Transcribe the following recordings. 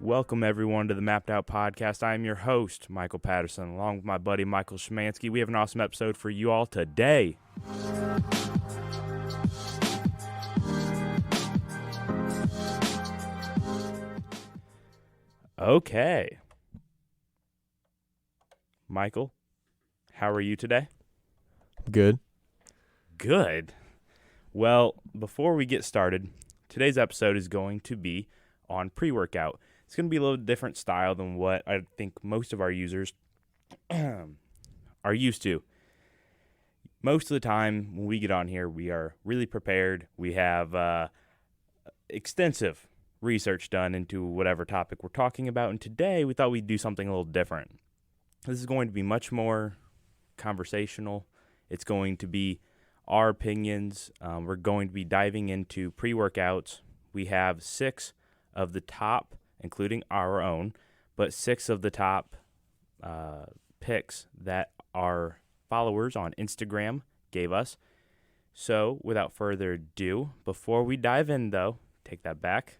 Welcome, everyone, to the Mapped Out Podcast. I am your host, Michael Patterson, along with my buddy, Michael Szymanski. We have an awesome episode for you all today. Okay. Michael, how are you today? Good. Good. Well, before we get started, today's episode is going to be on pre-workout. It's going to be a little different style than what I think most of our users are used to. Most of the time when we get on here, we are really prepared. We have extensive research done into whatever topic we're talking about. And today we thought we'd do something a little different. This is going to be much more conversational. It's going to be our opinions. We're going to be diving into pre-workouts. We have 6 of the top, including our own, but 6 of the top picks that our followers on Instagram gave us. So without further ado, before we dive in though, take that back.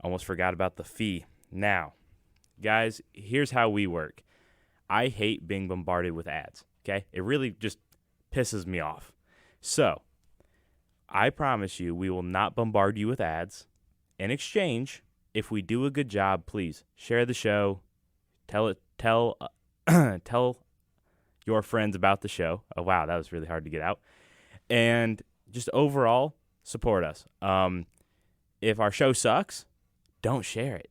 Almost forgot about the fee. Now, guys, here's how we work. I hate being bombarded with ads, okay? It really just pisses me off. So, I promise you we will not bombard you with ads. In exchange, if we do a good job, please share the show, tell your friends about the show. Oh, wow, that was really hard to get out. And just overall, support us. If our show sucks, don't share it,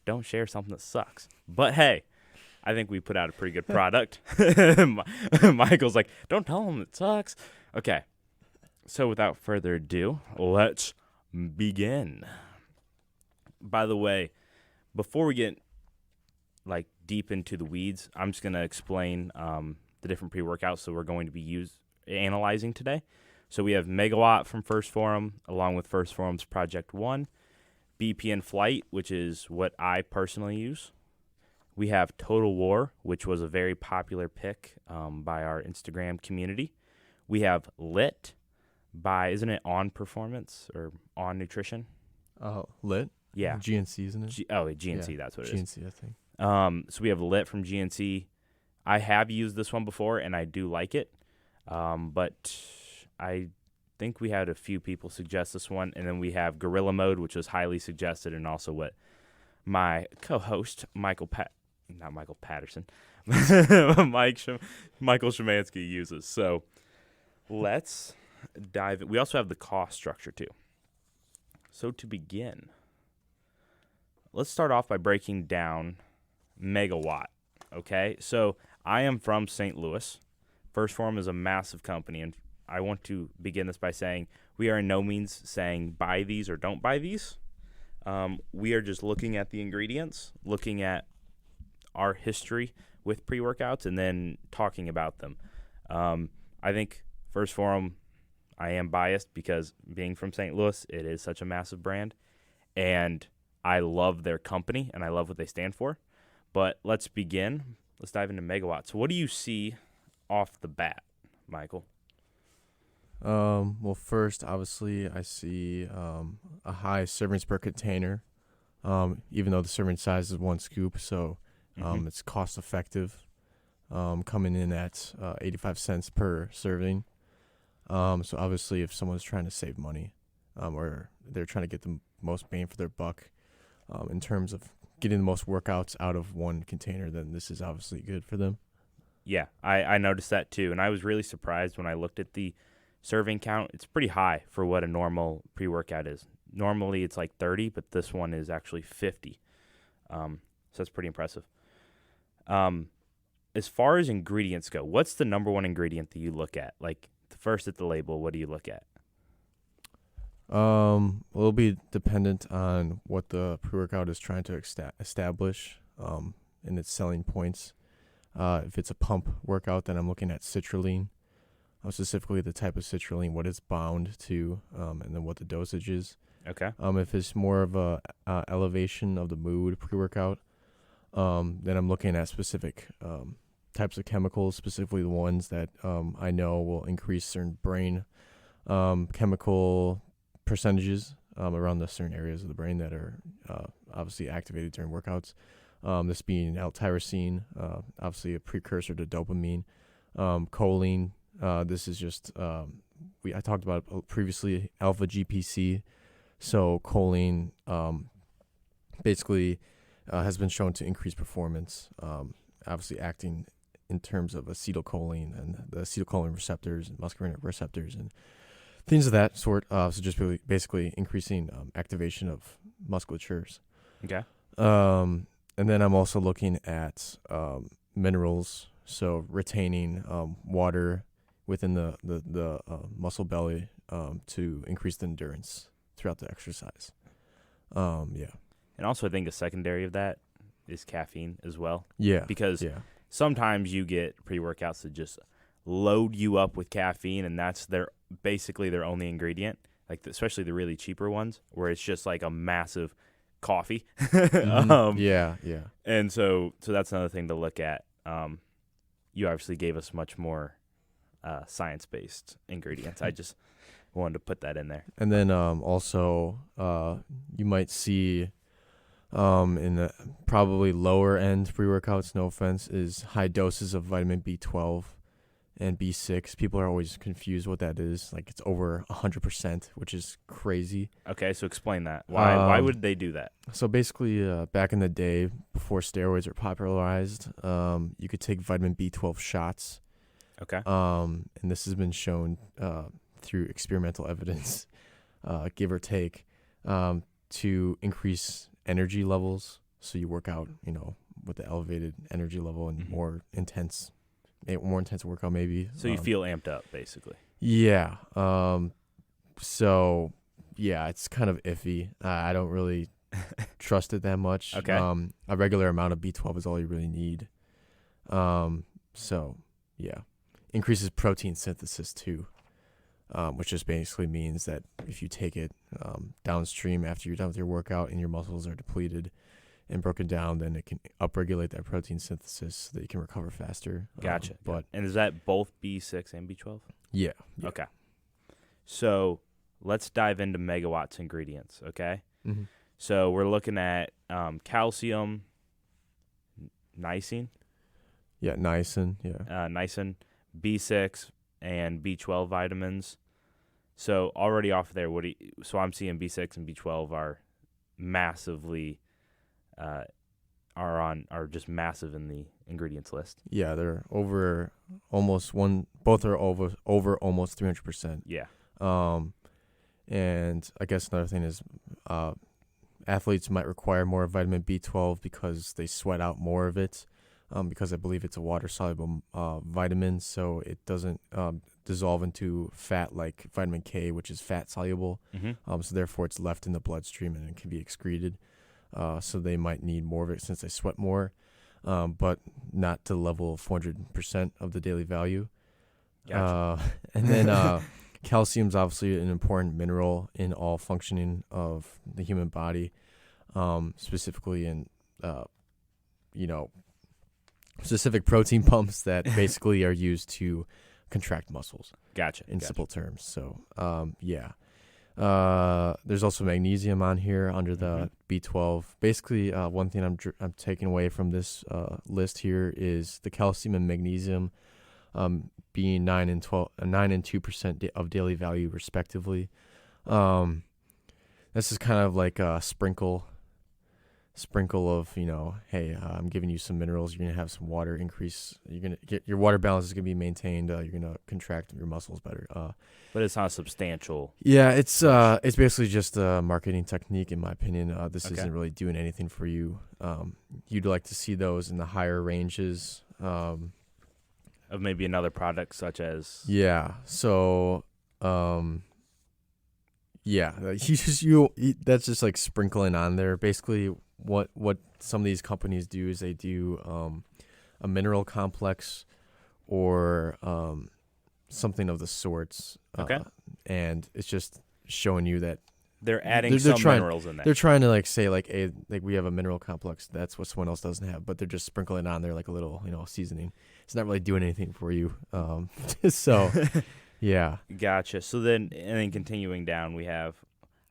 Don't share something that sucks. But, hey, I think we put out a pretty good product. Michael's like, don't tell them it sucks. Okay, so without further ado, let's begin. By the way, before we get deep into the weeds, I'm just going to explain the different pre-workouts that we're going to be analyzing today. So we have MegaWatt from First Phorm, along with First Phorm's Project 1, BPN Flight, which is what I personally use. We have Total War, which was a very popular pick by our Instagram community. We have Lit by, isn't it On Performance or On Nutrition? Lit? Yeah. GNC, isn't it? GNC, yeah, that's what it is. GNC, I think. So we have Lit from GNC. I have used this one before, and I do like it. But I think we had a few people suggest this one. And then we have Gorilla Mode, which was highly suggested, and also what my co-host, Michael Patterson, Michael Szymanski uses. So let's dive in. We also have the cost structure, too. So to begin, let's start off by breaking down MegaWatt, okay? So I am from St. Louis. First Phorm is a massive company, and I want to begin this by saying we are in no means saying buy these or don't buy these. We are just looking at the ingredients, looking at our history with pre-workouts, and then talking about them. I think First Phorm, I am biased because being from St. Louis, it is such a massive brand, and I love their company, and I love what they stand for. But let's begin. Let's dive into MegaWatt. So what do you see off the bat, Michael? Well, first, obviously, I see a high servings per container, even though the serving size is 1 scoop, so it's cost-effective, coming in at 85 cents per serving. So obviously, if someone's trying to save money, or they're trying to get the most bang for their buck, in terms of getting the most workouts out of one container, then this is obviously good for them. Yeah, I noticed that too, and I was really surprised when I looked at the serving count. It's pretty high for what a normal pre-workout is. Normally it's like 30, but this one is actually 50. So that's pretty impressive. As far as ingredients go, what's the number one ingredient that you look at? Like first at the label, what do you look at? It'll be dependent on what the pre-workout is trying to establish in its selling points. If it's a pump workout, then I'm looking at citrulline, specifically the type of citrulline, what it's bound to, and then what the dosage is. Okay. If it's more of a elevation of the mood pre-workout, then I'm looking at specific types of chemicals, specifically the ones that I know will increase certain brain chemical percentages around the certain areas of the brain that are obviously activated during workouts. This being L-tyrosine, obviously a precursor to dopamine. Choline, this is just I talked about it previously, alpha GPC. So choline basically has been shown to increase performance, obviously acting in terms of acetylcholine and the acetylcholine receptors and muscarinic receptors and things of that sort. So just basically increasing activation of musculatures. Okay. And then I'm also looking at minerals, so retaining water within the muscle belly to increase the endurance throughout the exercise. Yeah. And also I think a secondary of that is caffeine as well. Yeah. Because sometimes you get pre-workouts that just load you up with caffeine, and that's basically their only ingredient, like especially the really cheaper ones, where it's just like a massive coffee. Yeah. And so that's another thing to look at. You obviously gave us much more science-based ingredients. I just wanted to put that in there. And then also you might see in the probably lower end pre-workouts, no offense, is high doses of vitamin B12 and B6. People are always confused what that is. Like it's over 100%, which is crazy. Okay, so explain that. Why would they do that? So basically, back in the day, before steroids were popularized, you could take vitamin B12 shots. Okay. And this has been shown through experimental evidence, give or take, to increase energy levels. So you work out, with the elevated energy level and more intense workout maybe. So you feel amped up, basically. Yeah. So, yeah, it's kind of iffy. I don't really trust it that much. Okay. A regular amount of B12 is all you really need. So, yeah. Increases protein synthesis too, which just basically means that if you take it downstream after you're done with your workout and your muscles are depleted and broken down, then it can upregulate that protein synthesis so that you can recover faster. Gotcha. But and is that both B6 and B12? Yeah. Okay. So let's dive into MegaWatt's ingredients, okay? Mm-hmm. So we're looking at calcium, niacin. Yeah, niacin. Yeah. Niacin, B6, and B12 vitamins. So already off there, so I'm seeing B6 and B12 are massively are just massive in the ingredients list. Yeah, they're over almost both are over almost 300%. Yeah. And I guess another thing is athletes might require more vitamin B12 because they sweat out more of it, because I believe it's a water-soluble vitamin, so it doesn't dissolve into fat like vitamin K, which is fat-soluble. Mm-hmm. So therefore it's left in the bloodstream and it can be excreted. So they might need more of it since they sweat more, but not to the level of 400% of the daily value. Gotcha. And then calcium is obviously an important mineral in all functioning of the human body, specifically in, specific protein pumps that basically are used to contract muscles. Gotcha. In simple terms. So, yeah. There's also magnesium on here under the B12. Basically, one thing I'm taking away from this list here is the calcium and magnesium being 9 and 2% of daily value respectively. This is kind of like a sprinkle of, hey, I'm giving you some minerals. You're gonna have some water increase. You're gonna get your water balance is gonna be maintained. You're gonna contract your muscles better. But it's not substantial. Yeah, it's basically just a marketing technique, in my opinion. This isn't really doing anything for you. You'd like to see those in the higher ranges. Of maybe another product such as. Yeah. So. Yeah, that's just like sprinkling on there. Basically, what some of these companies do is they do a mineral complex or something of the sorts. Okay. And it's just showing you that they're adding some minerals in there. They're trying to say we have a mineral complex. That's what someone else doesn't have, but they're just sprinkling on there like a little seasoning. It's not really doing anything for you. So. Yeah. Gotcha. So then continuing down, we have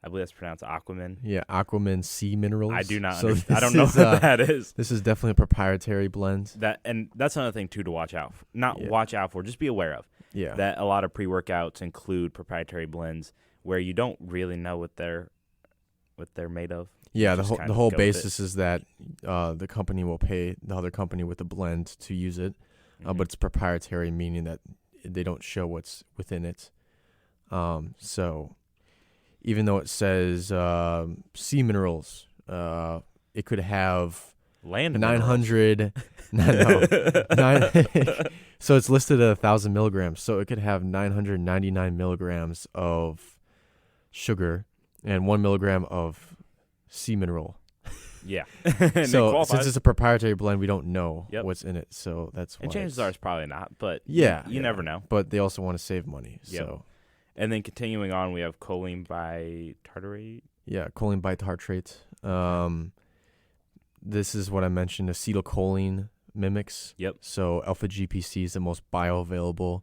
I believe that's pronounced Aquaman. Yeah, Aquaman Sea Minerals. I do not So understand. I this don't know is, what that is. This is definitely a proprietary blend. And that's another thing too to watch out for. Not Yeah. watch out for, just be aware of. Yeah. That a lot of pre-workouts include proprietary blends where you don't really know what they're made of. Yeah, Just the kind of whole go with basis is that the company will pay the other company with the blend to use it, Mhm. but it's proprietary, meaning that they don't show what's within it. So even though it says sea minerals, it could have Land 900. So it's listed at 1,000 milligrams. So it could have 999 milligrams of sugar and 1 milligram of sea mineral. Yeah. And it So qualifies. since it's a proprietary blend, we don't know Yep. what's in it. So that's why. And chances are it's probably not, but Yeah, you never know. But they also want to save money. Yep. So And then continuing on, we have choline by tartarate. yeah, choline bitartrate. This is what I mentioned. Acetylcholine mimics. Yep. So alpha GPC is the most bioavailable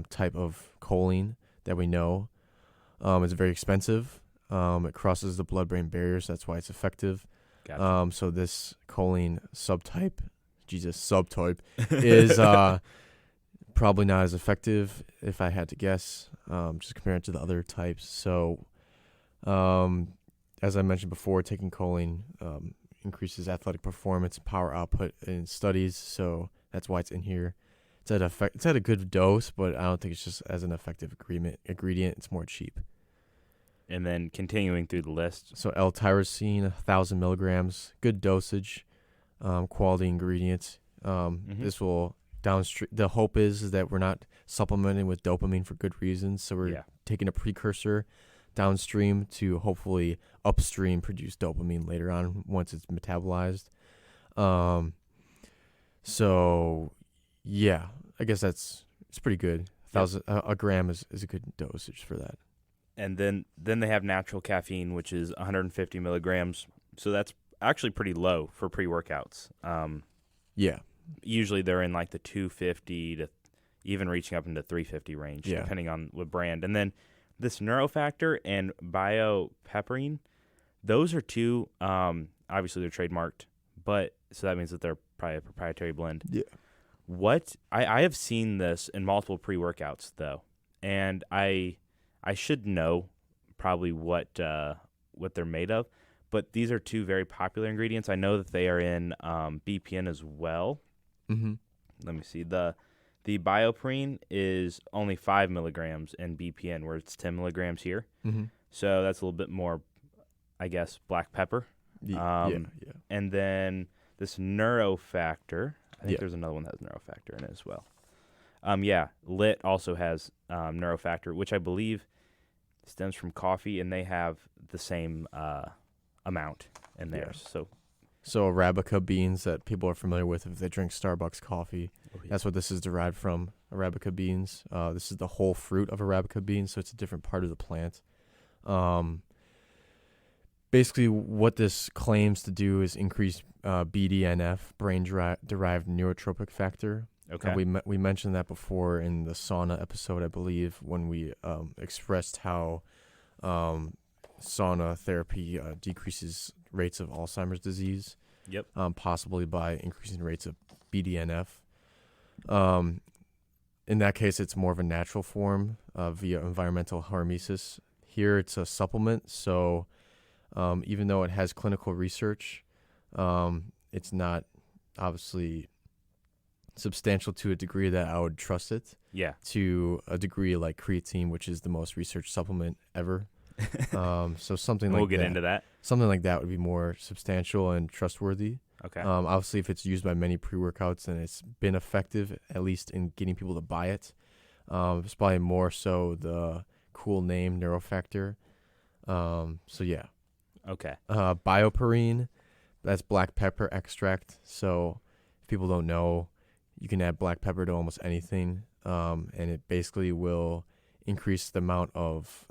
type of choline that we know. It's very expensive. It crosses the blood-brain barriers. That's why it's effective. Gotcha. So this choline subtype is probably not as effective if I had to guess, just compared to the other types. So as I mentioned before, taking choline increases athletic performance and power output in studies. So that's why it's in here. It's at a good dose, but I don't think it's just as an effective ingredient. It's more cheap. And then continuing through the list. So L-tyrosine, 1,000 milligrams, good dosage, quality ingredient. This will downstream. The hope is that we're not supplementing with dopamine for good reasons. So we're taking a precursor downstream to hopefully upstream produce dopamine later on once it's metabolized. So yeah, I guess it's pretty good. A gram is a good dosage for that. And then they have natural caffeine, which is 150 milligrams. So that's actually pretty low for pre-workouts. Yeah. Usually they're in like the 250 to even reaching up into 350 range, depending on what brand. And then this Neurofactor and BioPepperine, those are two, obviously they're trademarked, but so that means that they're probably a proprietary blend. Yeah. What I have seen this in multiple pre-workouts though, and I should know probably what they're made of, but these are two very popular ingredients. I know that they are in BPN as well. Mm-hmm. Let me see. The BioPerine is only 5 milligrams in BPN, where it's 10 milligrams here. Mm-hmm. So that's a little bit more, I guess, black pepper. Yeah. And then this Neurofactor, I think there's another one that has Neurofactor in it as well. Lit also has Neurofactor, which I believe stems from coffee, and they have the same amount in theirs. So Arabica beans that people are familiar with if they drink Starbucks coffee. Oh, yeah. That's what this is derived from, Arabica beans. This is the whole fruit of Arabica beans, so it's a different part of the plant. Basically, what this claims to do is increase BDNF, brain-derived neurotropic factor. Okay. We mentioned that before in the sauna episode, I believe, when we expressed how sauna therapy decreases rates of Alzheimer's disease. Yep. Possibly by increasing rates of BDNF. In that case, it's more of a natural form via environmental hormesis. Here, it's a supplement, so even though it has clinical research, it's not obviously substantial to a degree that I would trust it. Yeah. To a degree like creatine, which is the most researched supplement ever. So something like we'll get into that. Something like that would be more substantial and trustworthy. Okay. Obviously, if it's used by many pre-workouts and it's been effective, at least in getting people to buy it, it's probably more so the cool name Neurofactor. So yeah. Okay. BioPerine, that's black pepper extract. So if people don't know, you can add black pepper to almost anything, and it basically will increase the amount of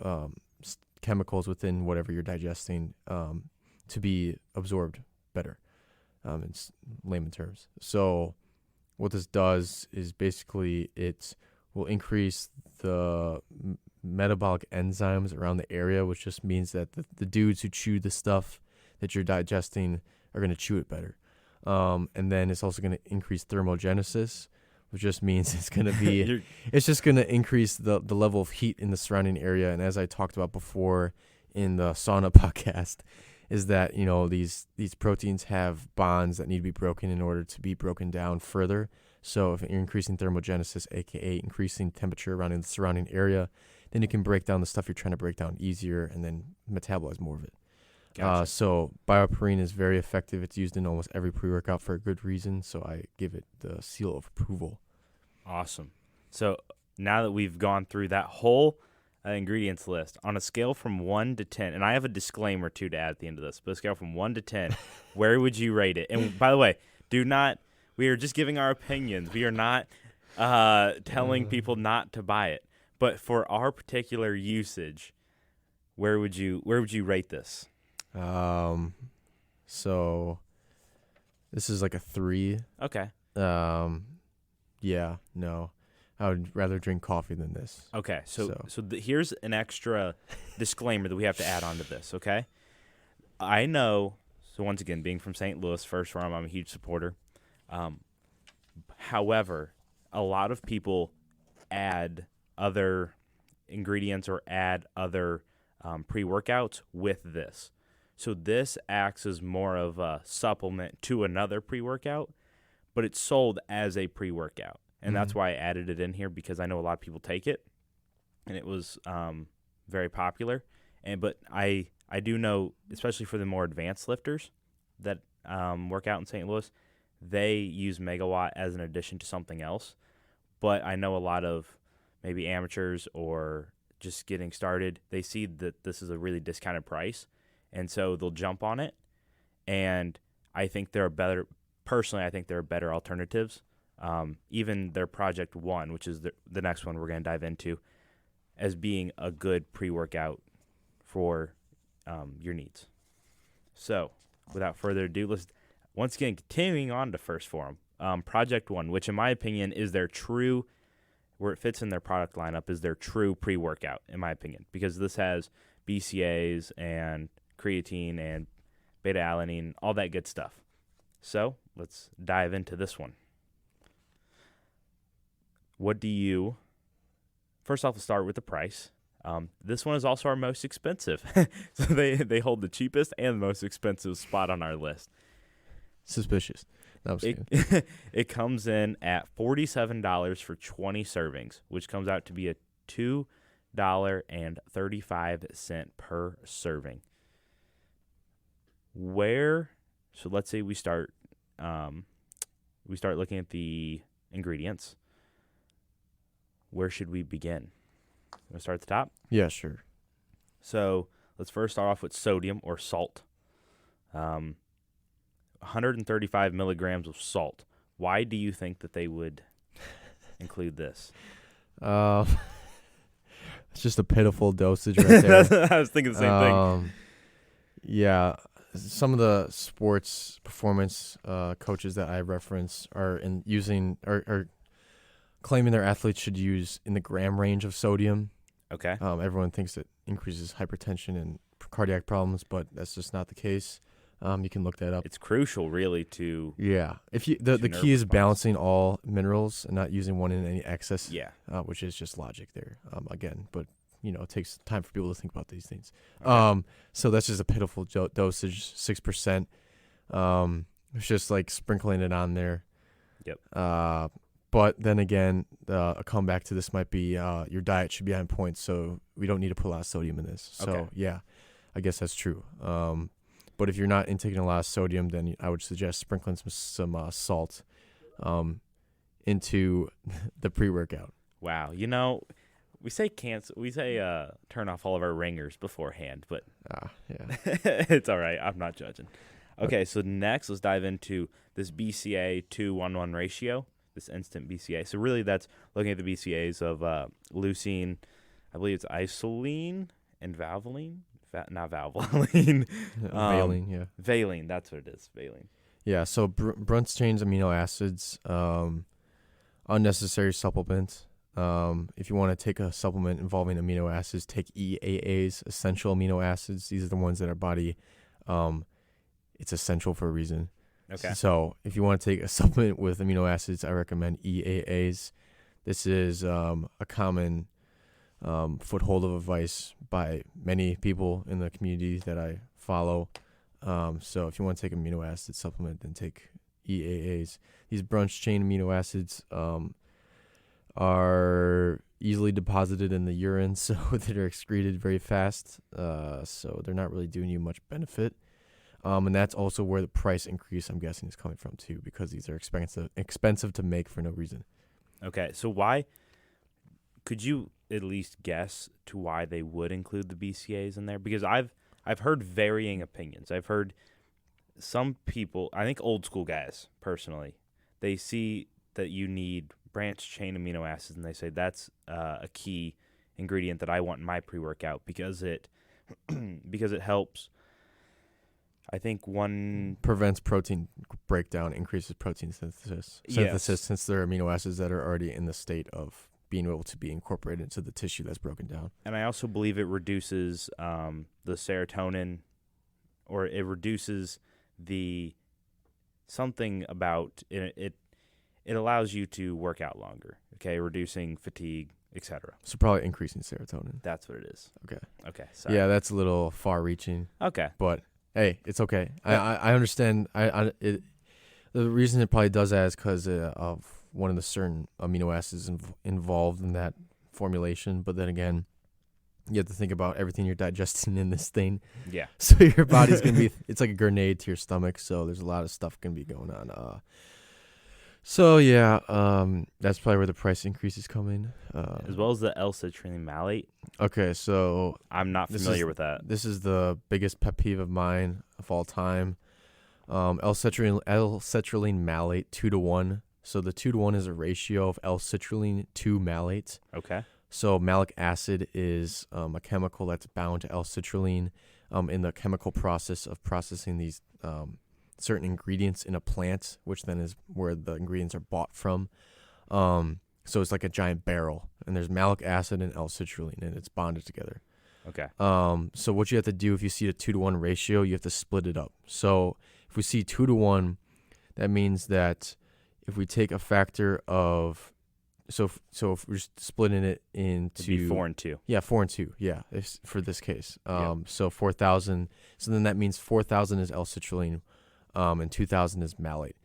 chemicals within whatever you're digesting to be absorbed better, in layman terms. So what this does is basically it will increase the metabolic enzymes around the area, which just means that the dudes who chew the stuff that you're digesting are going to chew it better. And then it's also going to increase thermogenesis, which just means it's going to be it's just going to increase the level of heat in the surrounding area. And as I talked about before in the sauna podcast, is that, you know, these proteins have bonds that need to be broken in order to be broken down further. So if you're increasing thermogenesis, aka increasing temperature around in the surrounding area, then you can break down the stuff you're trying to break down easier and then metabolize more of it. Gotcha. So BioPerine is very effective. It's used in almost every pre-workout for a good reason. So I give it the seal of approval. Awesome. So now that we've gone through that whole ingredients list, on a scale from 1 to 10, and I have a disclaimer too to add at the end of this, but a scale from 1 to 10, where would you rate it? And by the way, we are just giving our opinions. We are not telling people not to buy it. But for our particular usage, where would you rate this? So this is like a 3. Okay. Yeah, no. I would rather drink coffee than this. Okay, so here's an extra disclaimer that we have to add on to this, okay? I know, so once again, being from St. Louis, first Phorm, I'm a huge supporter. However, a lot of people add other ingredients or add other pre-workouts with this. So this acts as more of a supplement to another pre-workout, but it's sold as a pre-workout. And that's why I added it in here, because I know a lot of people take it, and it was very popular. But I do know, especially for the more advanced lifters that work out in St. Louis, they use MegaWatt as an addition to something else. But I know a lot of maybe amateurs or just getting started, they see that this is a really discounted price, and so they'll jump on it. And I think there are better alternatives. Even their Project 1, which is the next one we're going to dive into, as being a good pre-workout for your needs. So, without further ado, let's once again continuing on to first Phorm, Project 1, which in my opinion is their true, where it fits in their product lineup, is their true pre-workout, in my opinion, because this has BCAAs and creatine and beta-alanine, all that good stuff. So, let's dive into this one. First off, let's start with the price. This one is also our most expensive. So they hold the cheapest and the most expensive spot on our list. Suspicious. It comes in at $47 for 20 servings, which comes out to be a $2.35 per serving. So let's say we start looking at the ingredients. Where should we begin? Want to start at the top? Yeah, sure. So let's first start off with sodium or salt. 135 milligrams of salt. Why do you think that they would include this? It's just a pitiful dosage right there. I was thinking the same thing. Yeah, some of the sports performance coaches that I reference are claiming their athletes should use in the gram range of sodium. Okay. Everyone thinks it increases hypertension and cardiac problems, but that's just not the case. You can look that up. It's crucial, really, to If you the key is balancing all minerals and not using one in any excess. Yeah. Which is just logic there. Again, but it takes time for people to think about these things. Okay. So that's just a pitiful dosage, 6%. It's just like sprinkling it on there. Yep. But then again, a comeback to this might be your diet should be on point, so we don't need to put a lot of sodium in this. So, Okay. Yeah, I guess that's true. But if you're not intaking a lot of sodium, then I would suggest sprinkling some salt into the pre-workout. Wow. We say turn off all of our ringers beforehand, but Yeah. it's all right. I'm not judging. Okay, so next let's dive into this BCA 2:1:1 ratio. This instant BCA. So really that's looking at the BCAs of leucine, I believe it's isoline and valvoline. Not valvoline. Valine, yeah. Valine, that's what it is, valine. Yeah, so Brunt's chains amino acids, unnecessary supplements. If you want to take a supplement involving amino acids, take EAAs, essential amino acids. These are the ones that our body, it's essential for a reason. Okay. So if you want to take a supplement with amino acids, I recommend EAAs. This is a common foothold of advice by many people in the community that I follow. So if you want to take amino acid supplement, then take EAAs. These branch chain amino acids are easily deposited in the urine, so they're excreted very fast. So they're not really doing you much benefit. And that's also where the price increase, I'm guessing, is coming from too, because these are expensive to make for no reason. Okay, so why could you at least guess to why they would include the BCAAs in there? Because I've heard varying opinions. I've heard some people, I think old school guys personally, they see that you need branch chain amino acids, and they say that's a key ingredient that I want in my pre-workout because it helps. I think one prevents protein breakdown, increases protein synthesis Yes. since they're amino acids that are already in the state of being able to be incorporated into the tissue that's broken down. And I also believe it reduces the serotonin, or it reduces the something about it. It allows you to work out longer. Okay, reducing fatigue, etc. So probably increasing serotonin. That's what it is. Okay. Okay. Sorry. Yeah, that's a little far-reaching, Okay. but hey, it's okay. Yeah. I understand. The reason it probably does that is because of one of the certain amino acids involved in that formulation. But then again, you have to think about everything you're digesting in this thing. Yeah. So your body's going to be, it's like a grenade to your stomach. So there's a lot of stuff going to be going on. So yeah, that's probably where the price increase is coming. As well as the L-citrulline malate. Okay, so I'm not familiar with that. this is the biggest pet peeve of mine of all time. L-citrulline malate 2-to-1. So the 2-to-1 is a ratio of L-citrulline to malate. Okay. So malic acid is a chemical that's bound to L-citrulline in the chemical process of processing these certain ingredients in a plant, which then is where the ingredients are bought from. So it's like a giant barrel, and there's malic acid and L-citrulline, and it's bonded together. Okay. So what you have to do if you see a 2-to-1 ratio, you have to split it up. So if we see 2-to-1, that means that if we take a factor of, so if we're splitting it into, It'd be 4 and 2. Yeah, 4 and 2. Yeah, for this case. Yep. So 4,000. So then that means 4,000 is L-citrulline, and 2,000 is malate.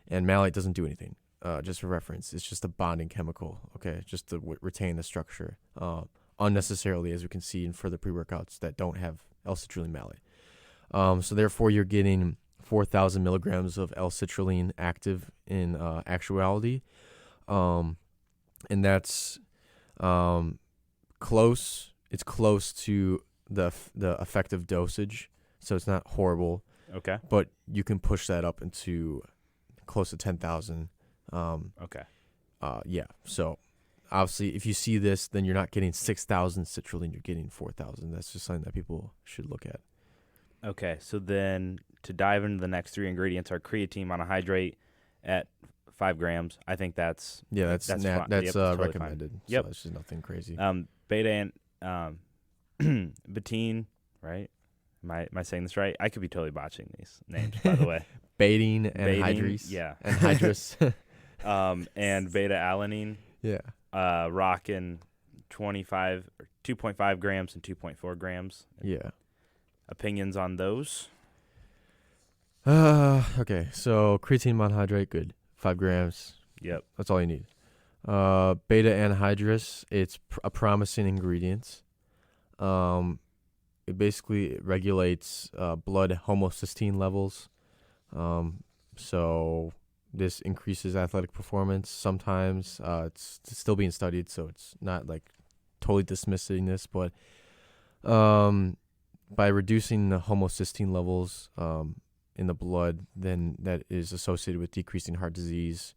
And malate doesn't do anything. Just for reference, it's just a bonding chemical. Okay, just to retain the structure. Unnecessarily, as we can see in further pre-workouts that don't have L-citrulline malate. So therefore, you're getting 4,000 milligrams of L-citrulline active in actuality. And that's close. It's close to the effective dosage, so it's not horrible. Okay. But you can push that up into close to 10,000. Okay. Yeah. So obviously, if you see this, then you're not getting 6,000 citrulline. You're getting 4,000. That's just something that people should look at. Okay. So then to dive into the next 3 ingredients are creatine monohydrate at 5 grams. I think that's that's fine. Yep, totally recommended. fine. Yep. So it's just nothing crazy. Beta and betaine, right? Am I saying this right? I could be totally botching these names, by the way. Betaine and Betaine, hydrous. yeah. And hydrous. And beta alanine. Yeah. Rocking 2.5 grams and 2.4 grams. Yeah. Opinions on those? Okay. So creatine monohydrate, good. 5 grams. Yep. That's all you need. Beta anhydrous, it's a promising ingredient. It basically regulates blood homocysteine levels. So this increases athletic performance. Sometimes it's still being studied, so it's not like totally dismissing this, but by reducing the homocysteine levels in the blood, then that is associated with decreasing heart disease,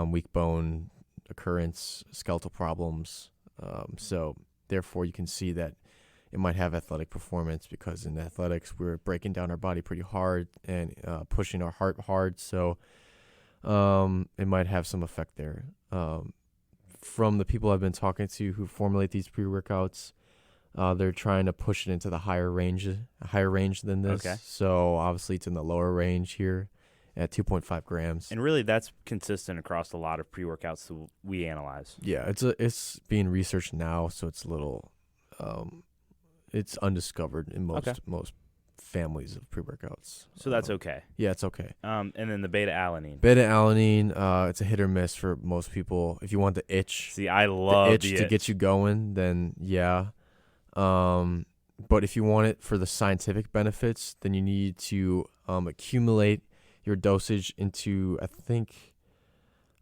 weak bone occurrence, skeletal problems. So therefore, you can see that it might have athletic performance, because in athletics, we're breaking down our body pretty hard and pushing our heart hard. So it might have some effect there. from the people I've been talking to who formulate these pre-workouts, they're trying to push it into the higher range than this. Okay. So obviously it's in the lower range here at 2.5 grams. And really, that's consistent across a lot of pre-workouts that we analyze. Yeah, it's being researched now, so it's a little, it's undiscovered in most families of pre-workouts. So that's okay. Yeah, it's okay. And then the beta-alanine. Beta-alanine, it's a hit or miss for most people. If you want the itch, See, I love the itch to get you going, then yeah. But if you want it for the scientific benefits, then you need to accumulate your dosage into, I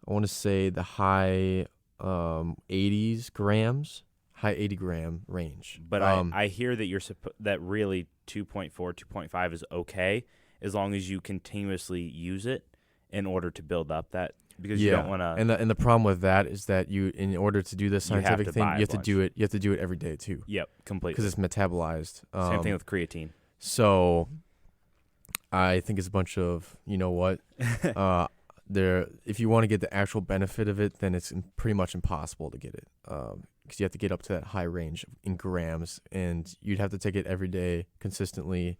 want to say the high 80s grams, high 80 gram range. But I hear that that really 2.4, 2.5 is okay as long as you continuously use it in order to build up that, because you don't want to. And the problem with that is that in order to do this scientific thing, you have to do it. You have to do it every day too. Yep, completely. Because it's metabolized. Same thing with creatine. So I think it's a bunch of, you know what, if you want to get the actual benefit of it, then it's pretty much impossible to get it, because you have to get up to that high range in grams, and you'd have to take it every day consistently.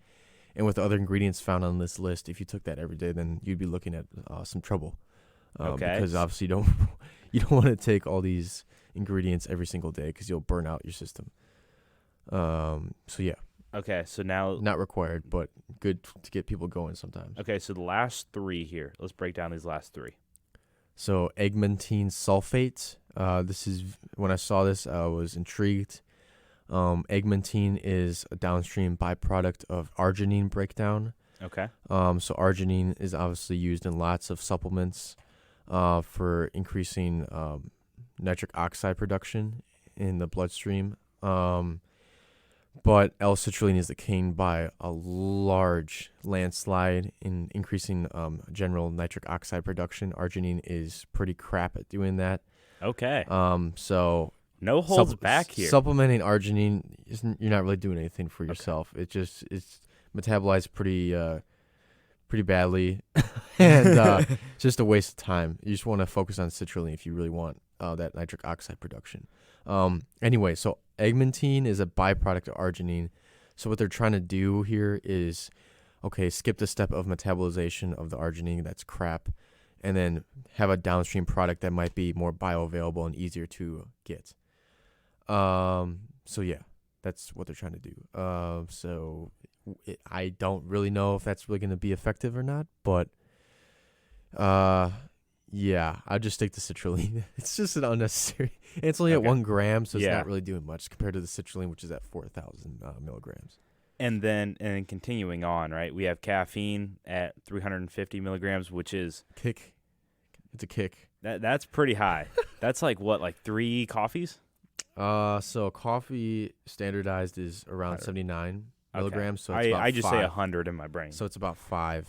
And with the other ingredients found on this list, if you took that every day, then you'd be looking at some trouble, because obviously you don't want to take all these ingredients every single day because you'll burn out your system. So yeah. Okay, so now... Not required, but good to get people going sometimes. Okay, so the last three here. Let's break down these last three. So egmantine sulfate. This is, when I saw this, I was intrigued. Egmantine is a downstream byproduct of arginine breakdown. Okay. So arginine is obviously used in lots of supplements for increasing nitric oxide production in the bloodstream. But L-citrulline is the king by a large landslide in increasing general nitric oxide production. Arginine is pretty crap at doing that. Okay. So no holds back here. Supplementing arginine, you're not really doing anything for yourself. Okay. It's metabolized pretty badly, and it's just a waste of time. You just want to focus on citrulline if you really want that nitric oxide production. Anyway, so egmantine is a byproduct of arginine. So what they're trying to do here is, skip the step of metabolization of the arginine, that's crap, and then have a downstream product that might be more bioavailable and easier to get. So yeah, that's what they're trying to do. I don't really know if that's really going to be effective or not, but yeah, I'll just stick to citrulline. It's just an unnecessary. And it's only at 1 gram, so it's not really doing much compared to the citrulline, which is at 4,000 milligrams. And then continuing on, right? We have caffeine at 350 milligrams, which is kick. It's a kick. That's pretty high. That's like 3 coffees? So coffee standardized is around 79 milligrams. So it's about I just 5. say 100 in my brain. So it's about 5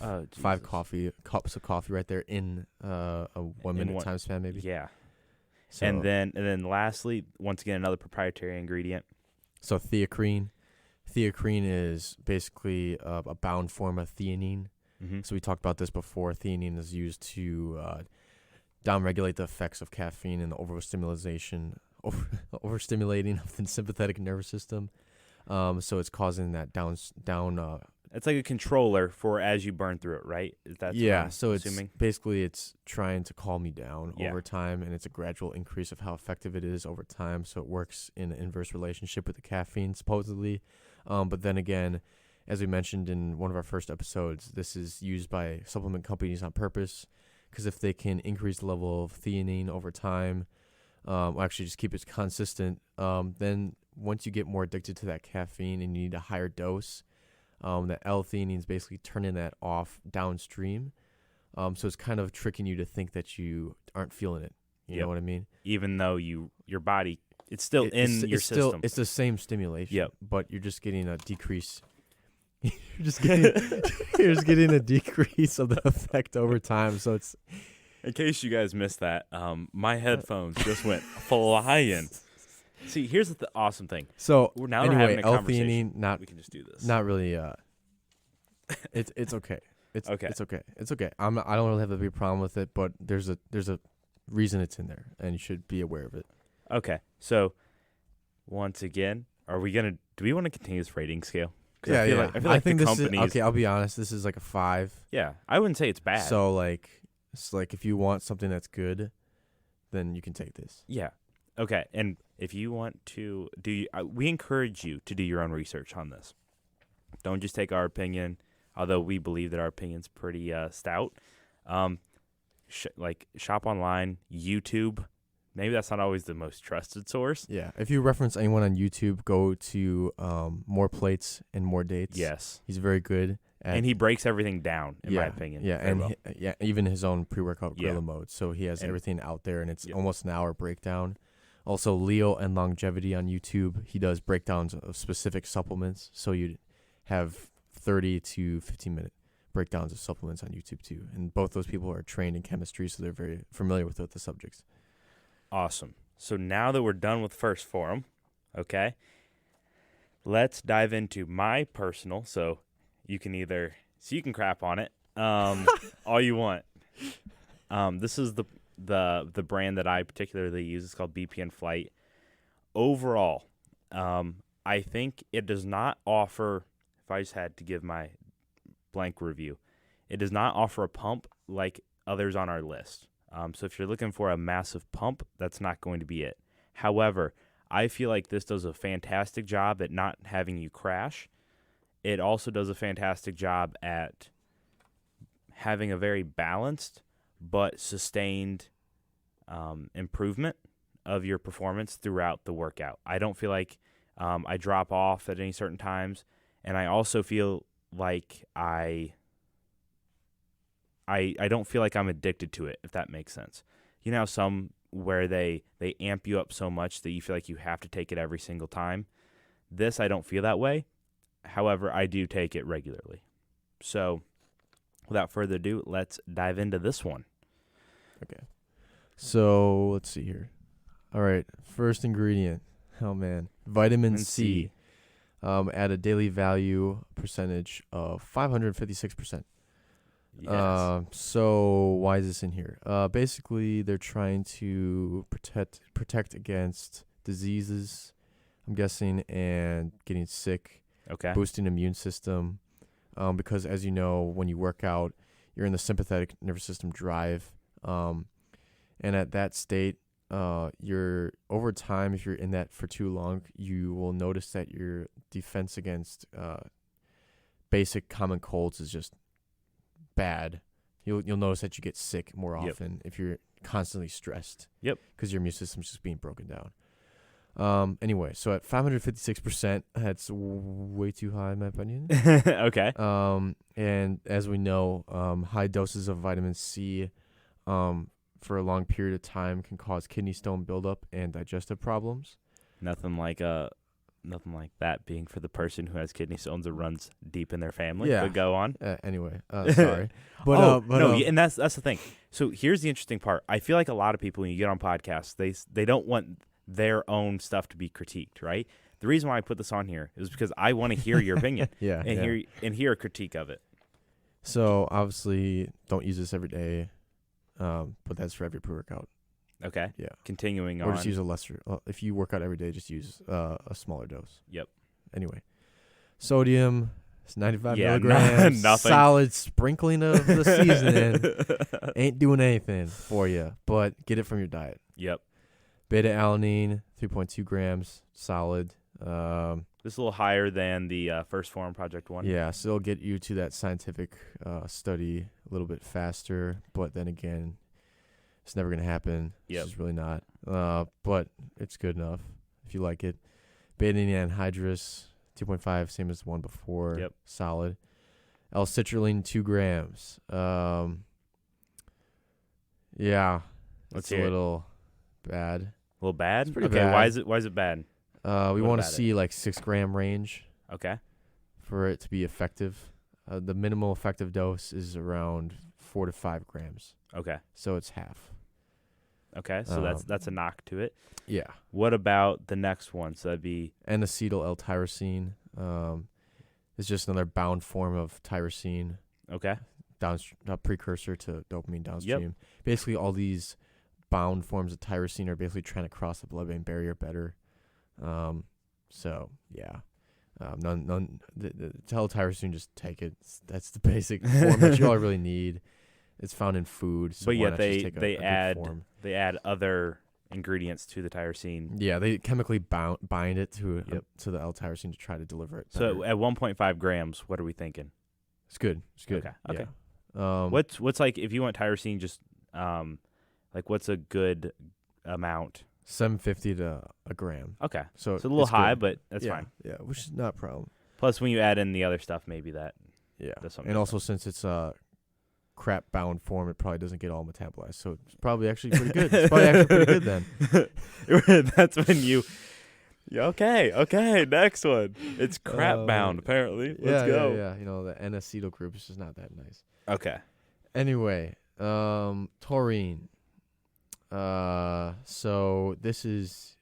cups of coffee right there in a 1 minute time span, maybe. Yeah. So, and then lastly, once again, another proprietary ingredient. So theacrine. Theacrine is basically a bound form of theanine. Mm-hmm. So we talked about this before. Theanine is used to downregulate the effects of caffeine and the overstimulating of the sympathetic nervous system. So it's causing that down. It's like a controller for as you burn through it, right? So it's trying to calm you down over time, and it's a gradual increase of how effective it is over time. So it works in an inverse relationship with the caffeine, supposedly. But then again, as we mentioned in one of our first episodes, this is used by supplement companies on purpose, because if they can increase the level of theanine over time, actually just keep it consistent, then once you get more addicted to that caffeine and you need a higher dose, that L-theanine is basically turning that off downstream. So it's kind of tricking you to think that you aren't feeling it. You know what I mean? Even though your body, it's still in your system. It's the same stimulation, but you're just getting a decrease. you're just getting a decrease of the effect over time. So it's. In case you guys missed that, my headphones just went flying. See, here's the awesome thing. So we're having a conversation. We can just do this. Not really. It's okay. It's okay. I don't really have a big problem with it, but there's a reason it's in there, and you should be aware of it. Okay. So once again, do we want to continue this rating scale? Yeah, I feel like think the this is companies, okay. I'll be honest. This is like a 5. yeah, I wouldn't say it's bad. So like, it's like if you want something that's good, then you can take this. Yeah. Okay. And if you want to we encourage you to do your own research on this. Don't just take our opinion, although we believe that our opinion's pretty stout. Shop online, YouTube. Maybe that's not always the most trusted source. Yeah. If you reference anyone on YouTube, go to More Plates and More Dates. Yes. He's very good. And he breaks everything down, in my opinion. Yeah, very and well. even his own pre-workout Yeah. gorilla mode. So he has everything out there, and it's Yep. almost an hour breakdown. Also, Leo and Longevity on YouTube. He does breakdowns of specific supplements. So you'd have 30 to 15-minute breakdowns of supplements on YouTube too. And both those people are trained in chemistry, so they're very familiar with the subjects. Awesome. So now that we're done with first forum, okay, let's dive into my personal. So you can crap on it, all you want. This is the brand that I particularly use. It's called BPN Flight. Overall, I think it does not offer. If I just had to give my blank review, it does not offer a pump like others on our list. So if you're looking for a massive pump, that's not going to be it. However, I feel like this does a fantastic job at not having you crash. It also does a fantastic job at having a very balanced but sustained improvement of your performance throughout the workout. I don't feel like I drop off at any certain times, and I also feel like I don't feel like I'm addicted to it, if that makes sense. You know how some where they amp you up so much that you feel like you have to take it every single time? This, I don't feel that way. However, I do take it regularly. So without further ado, let's dive into this one. Okay. So let's see here. All right. First ingredient. Oh, man. Vitamin C. At a daily value percentage of 556%. Yes. So why is this in here? Basically, they're trying to protect against diseases, I'm guessing, and getting sick, Okay. boosting immune system. Because as you know, when you work out, you're in the sympathetic nervous system drive. And at that state, you're over time, if you're in that for too long, you will notice that your defense against basic common colds is just bad. You'll notice that you get sick more often if you're constantly stressed. Yep. Because your immune system's just being broken down. Anyway, so at 556%, that's way too high in my opinion. Okay. And as we know, high doses of vitamin C for a long period of time can cause kidney stone buildup and digestive problems. Nothing like that being for the person who has kidney stones that runs deep in their family. Yeah. But go on. Anyway, sorry. But and that's the thing. So here's the interesting part. I feel like a lot of people, when you get on podcasts, they don't want their own stuff to be critiqued, right? The reason why I put this on here is because I want to hear your opinion hear a critique of it. So obviously, don't use this every day, but that's for every pre-workout. Okay. Yeah. Continuing or on. just use a lesser. If you work out every day, just use a smaller dose. Yep. Anyway, sodium. It's 95 Yeah, milligrams. nothing. Solid sprinkling of the seasoning. Ain't doing anything for you, but get it from your diet. Yep. Beta-alanine, 3.2 grams. Solid. This is a little higher than the first Phorm Project one. Yeah, so it'll get you to that scientific study a little bit faster, but then again, it's never going to happen. Yep. It's just really not. But it's good enough if you like it. Beta-alanine anhydrous, 2.5, same as the one before. Yep. Solid. L-citrulline, 2 grams. Yeah, Let's it's a hear it. little bad. A little bad? It's pretty okay, bad. why is it bad? We What want to about see like 6 gram range Okay. for it to be effective. The minimal effective dose is around 4 to 5 grams. Okay. So it's half. Okay. So that's a knock to it. Yeah. What about the next one? So that'd be N-acetyl L-tyrosine. It's just another bound form of tyrosine, okay. a precursor to dopamine downstream. Basically, all these bound forms of tyrosine are basically trying to cross the blood-brain barrier better. So yeah, tell tyrosine just take it. That's the basic form that you all really need. It's found in food. So But why yet not just take a good add form? they add other ingredients to the tyrosine. Yeah, they chemically bind it to the L-tyrosine to try to deliver it better. So at 1.5 grams, what are we thinking? It's good. It's good. Okay. Yeah. What's like if you want tyrosine, just like what's a good amount? 750 to a gram. Okay, So it's a little it's high, good. but that's yeah, fine. Yeah, which is not a problem. Plus, when you add in the other stuff, maybe that. Yeah, does something and also since it's a crap bound form, it probably doesn't get all metabolized. So it's probably actually pretty good. It's probably actually pretty good then. That's when you. Yeah, okay. Next one. It's crap bound. Apparently, let's go. Yeah. You know, the N-acetyl group is just not that nice. Okay. Anyway, taurine. So this is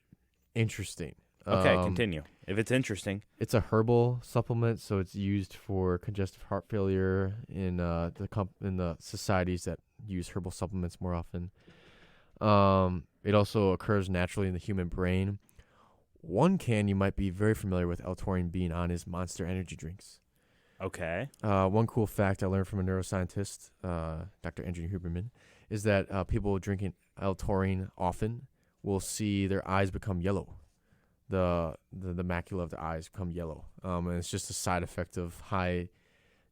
interesting. Okay, continue. If it's interesting. It's a herbal supplement, so it's used for congestive heart failure in the societies that use herbal supplements more often. It also occurs naturally in the human brain. One can you might be very familiar with L-taurine being on is Monster energy drinks. Okay. One cool fact I learned from a neuroscientist, Dr. Andrew Huberman, is that people drinking L-taurine often will see their eyes become yellow. The macula of their eyes become yellow. And it's just a side effect of high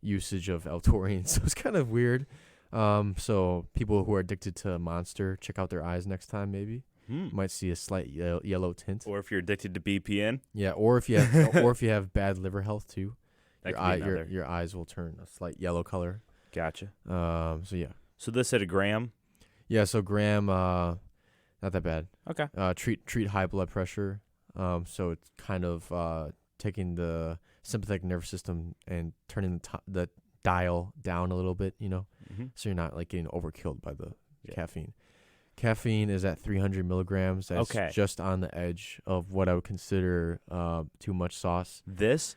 usage of L-taurine. So it's kind of weird. So people who are addicted to Monster, check out their eyes next time maybe. Might see a slight yellow tint. Or if you're addicted to BPN. Yeah, or if you have bad liver health too. That Your eyes will turn a slight yellow color. Gotcha. So yeah. So this at a gram. Yeah. So gram, not that bad. Okay. Treat high blood pressure. So it's kind of taking the sympathetic nervous system and turning the dial down a little bit. You know, so you're not like getting overkilled by the caffeine. Caffeine is at 300 milligrams. That's just on the edge of what I would consider too much sauce. This.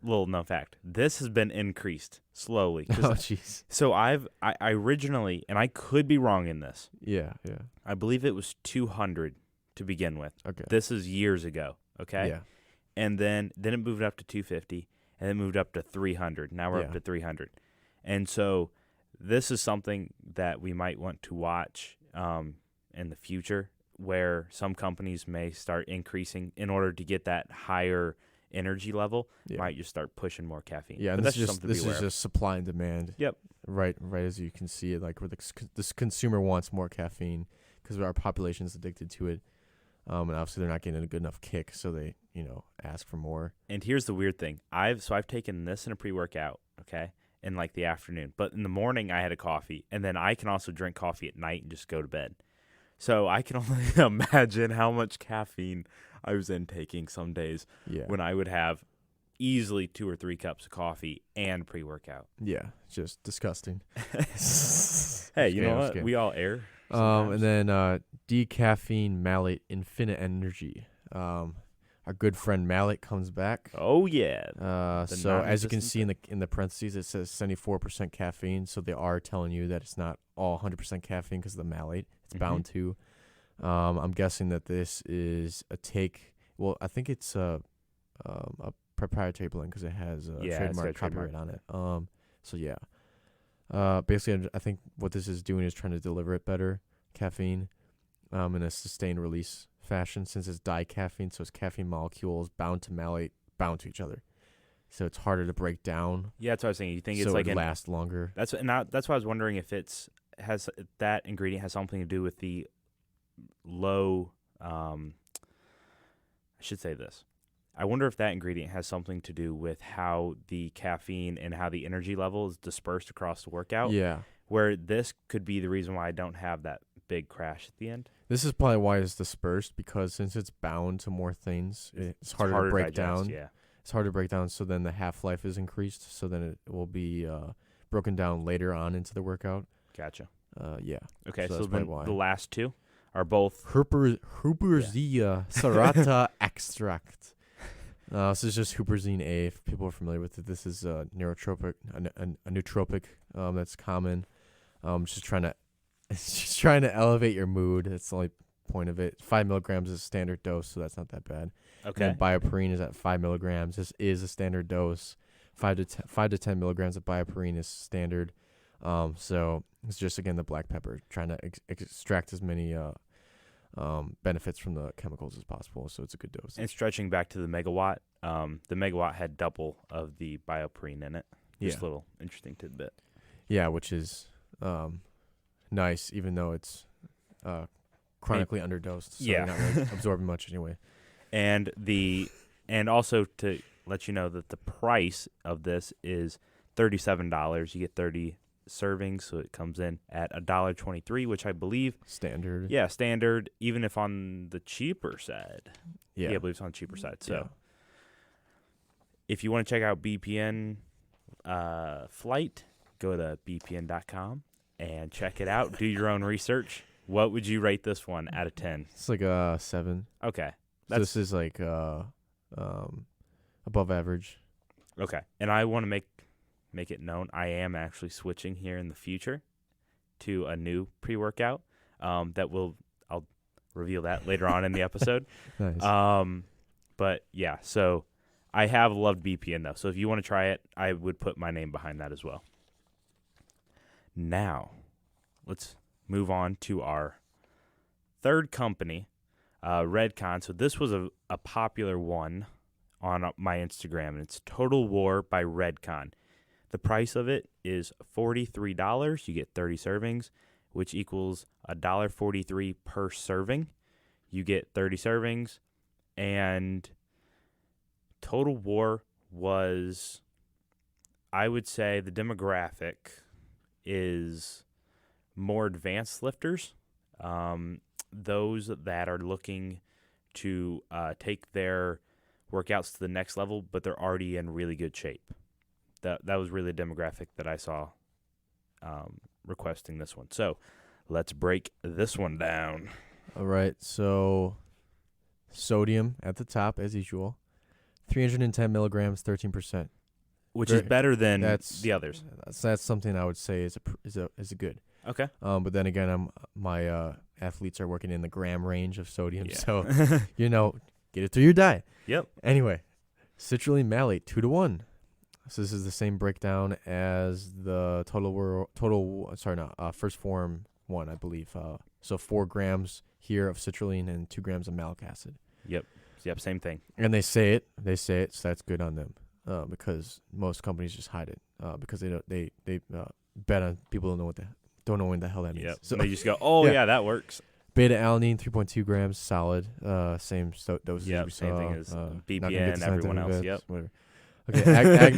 Little known fact. This has been increased slowly. Oh, jeez. So I originally, and I could be wrong in this. Yeah. I believe it was 200 to begin with. Okay. This is years ago. Okay. Yeah. And then it moved up to 250, and then moved up to 300. Now we're up to 300, and so this is something that we might want to watch in the future, where some companies may start increasing in order to get that higher energy level. Might just start pushing more caffeine. Yeah, but and this is just supply and demand. Yep. Right as you can see it, like where this consumer wants more caffeine because our population is addicted to it, and obviously they're not getting a good enough kick, so they ask for more. And here's the weird thing: I've taken this in a pre-workout, okay, in like the afternoon, but in the morning I had a coffee, and then I can also drink coffee at night and just go to bed. So I can only imagine how much caffeine I was intaking some days when I would have easily 2 or 3 cups of coffee and pre-workout. Yeah, just disgusting. Hey, you know what? We all err. And then decaffeine malate infinite energy. Our good friend malate comes back. Oh yeah. So as you can see in the parentheses, it says 74% caffeine. So they are telling you that it's not all 100% caffeine because of the malate. It's bound to. I'm guessing that this is a take. Well, I think it's a proprietary blend because it has a trademark copyright on it. So yeah. Basically, I think what this is doing is trying to deliver it better, caffeine, in a sustained release fashion, since it's dicaffeine, so its caffeine molecules bound to malate bound to each other. So it's harder to break down. Yeah, that's what I was saying. You think it's so like it lasts longer. That's why I was wondering if that ingredient has something to do with the low. I should say this. I wonder if that ingredient has something to do with how the caffeine and how the energy level is dispersed across the workout. Yeah. Where this could be the reason why I don't have that big crash at the end. This is probably why it's dispersed, because since it's bound to more things, it's harder to break down. Yeah. It's hard to break down, so then the half-life is increased, so then it will be broken down later on into the workout. Gotcha. Yeah. Okay, so then the last two are both Huperzia serrata extract. This is just Huperzine A. If people are familiar with it, this is a nootropic that's common. Just trying to It's just trying to elevate your mood. That's the only point of it. 5 milligrams is a standard dose, so that's not that bad. Okay. And bioperine is at 5 milligrams. This is a standard dose. 5 to 10 milligrams of bioperine is standard. So it's just, again, the black pepper, trying to extract as many benefits from the chemicals as possible. So it's a good dose. And stretching back to the megawatt, the megawatt had double of the bioperine in it. Just a little interesting tidbit. Yeah, which is nice, even though it's chronically underdosed. So you're not really absorbing much anyway. And also to let you know that the price of this is $37. You get 30 servings, so it comes in at $1.23, which I believe standard. Yeah, standard. Even if on the cheaper side. Yeah, I believe it's on the cheaper side. So if you want to check out BPN Flight, go to bpn.com and check it out. Do your own research. What would you rate this one out of 10? It's like a 7. Okay. So this is like above average. Okay. And I want to make it known I am actually switching here in the future to a new pre-workout I'll reveal that later on in the episode. Nice. But yeah, so I have loved BPN though. So if you want to try it, I would put my name behind that as well. Now, let's move on to our third company, Redcon. So this was a popular one on my Instagram, and it's Total War by Redcon. The price of it is $43. You get 30 servings, which equals $1.43 per serving. You get 30 servings, and Total War was, I would say, the demographic is more advanced lifters, those that are looking to take their workouts to the next level, but they're already in really good shape. That was really the demographic that I saw requesting this one. So let's break this one down. All right. So sodium at the top as usual, 310 milligrams, 13%. Which is better than the others. That's something I would say is a good. Okay. But then again, my athletes are working in the gram range of sodium, so get it through your diet. Yep. Anyway, citrulline malate 2-to-1. So this is the same breakdown as the first Phorm one, I believe. So 4 grams here of citrulline and 2 grams of malic acid. Yep, same thing. And they say it, so that's good on them. Because most companies just hide it because they bet on people don't know what the hell that means. Yep. So they just go, yeah, that works. Beta alanine 3.2 grams solid, same dosage. Yep, same thing as BPN, everyone else. Yep. Whatever. Okay,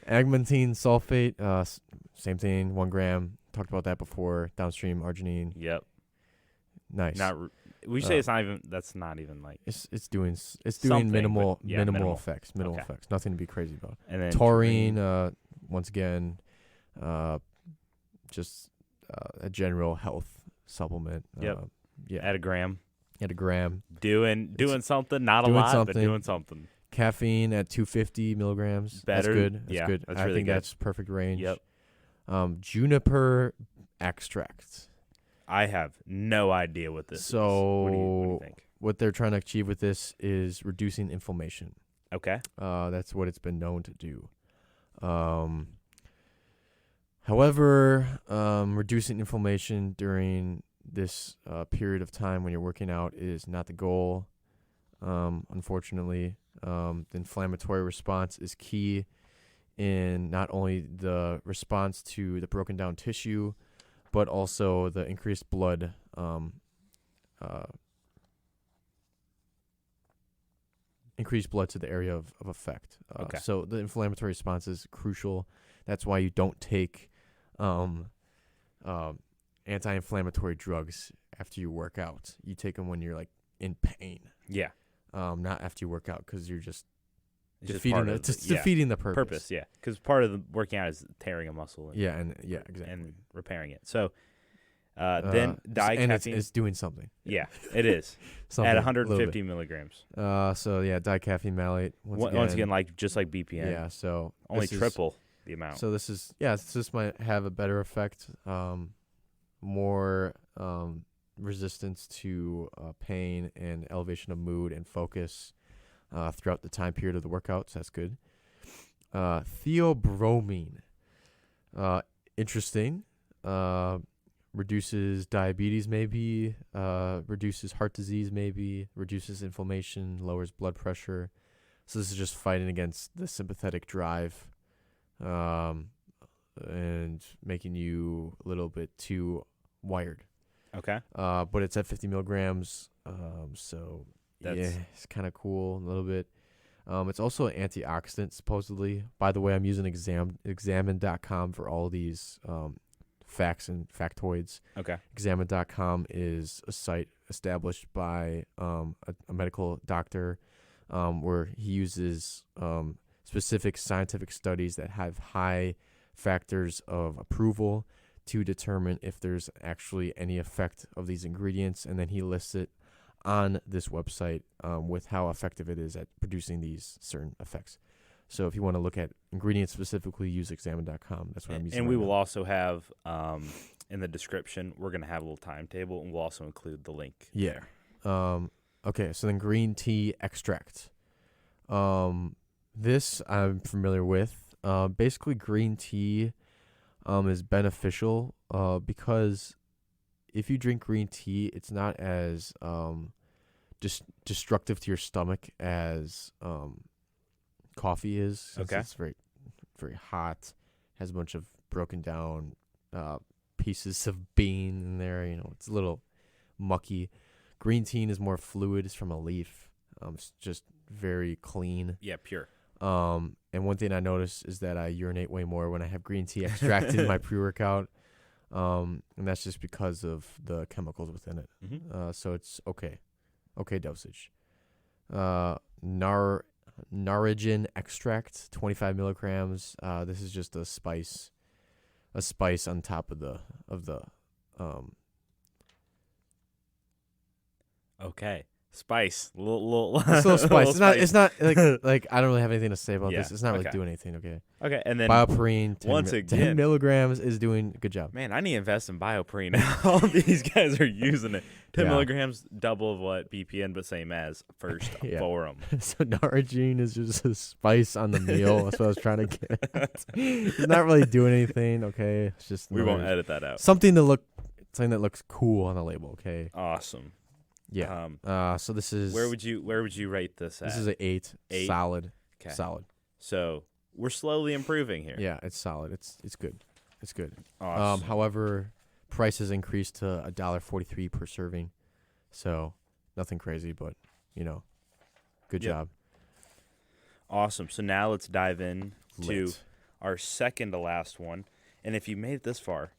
agmatine sulfate, same thing, 1 gram. Talked about that before. Downstream arginine. Yep. Nice. We say it's not even. That's not even like. It's doing minimal effects. Okay. Effects. Nothing to be crazy about. And then taurine, once again, just a general health supplement. Yep. Yeah. At a gram. Doing something, not a doing lot, something. but doing something. Caffeine at 250 milligrams. Better. That's good. That's good. That's I really think good. that's perfect range. Yep. Juniper extract. I have no idea what this is. What do you think? What they're trying to achieve with this is reducing inflammation. Okay. That's what it's been known to do. However, reducing inflammation during this period of time when you're working out is not the goal. Unfortunately, the inflammatory response is key in not only the response to the broken down tissue, but also the increased blood to the area of effect. Okay. So the inflammatory response is crucial. That's why you don't take anti-inflammatory drugs after you work out. You take them when you're like in pain. Yeah. Not after you work out, because you're just defeating the purpose. Yeah, because part of the working out is tearing a muscle. Exactly. And repairing it. So then dicaffeine. It's doing something. Yeah, it is. At 150 milligrams. Dicaffeine malate. Once again, just like BPN. Yeah, so only triple the amount. So this might have a better effect more resistance to pain and elevation of mood and focus throughout the time period of the workout. So that's good. Theobromine. Interesting. Reduces diabetes maybe, reduces heart disease maybe, reduces inflammation, lowers blood pressure. So this is just fighting against the sympathetic drive and making you a little bit too wired. Okay. But it's at 50 milligrams, so That's it's kind of cool a little bit. It's also an antioxidant, supposedly. By the way, I'm using examine.com for all these facts and factoids. okay. Examine.com is a site established by a medical doctor where he uses specific scientific studies that have high factors of approval to determine if there's actually any effect of these ingredients, and then he lists it on this website with how effective it is at producing these certain effects. So if you want to look at ingredients specifically, use examine.com. That's what I'm using. And we will also have in the description, we're going to have a little timetable, and we'll also include the link. Yeah. Okay, so then green tea extract. This I'm familiar with. Basically, green tea is beneficial because if you drink green tea, it's not as destructive to your stomach as coffee is. Since Okay. It's very, very hot. Has a bunch of broken down pieces of bean in there. It's a little mucky. Green tea is more fluid. It's from a leaf. It's just very clean. Yeah, pure. And one thing I notice is that I urinate way more when I have green tea extracted in my pre-workout. And that's just because of the chemicals within it. Mm-hmm. So it's okay dosage. Narragin extract, 25 milligrams. This is just a spice on top of the Okay. Spice. Little it's a little spice. little It's not like I don't really have anything to say about Yeah, this. It's not really okay. doing anything. Okay. Okay, and then Bioperine, 10, once 10 again- milligrams is doing a good job. man, I need to invest in Bioprene now. All these guys are using it. 10 Yeah. milligrams, double of what BPN, but same as first Yeah. Phorm. So narragin is just a spice on the meal. That's what I was trying to get at. It's not really doing anything. Okay, it's just We won't another- edit that out. something that looks cool on the label. Okay. Awesome. Yeah. So this is Where would you rate this at? this is an 8. 8? Solid. Okay. Solid. So we're slowly improving here. Yeah, it's solid. It's good. It's good. Awesome. However, price has increased to $1.43 per serving. So nothing crazy, but good Yep. job. Awesome. So now let's dive in to Lit. our second to last one. And if you made it this far,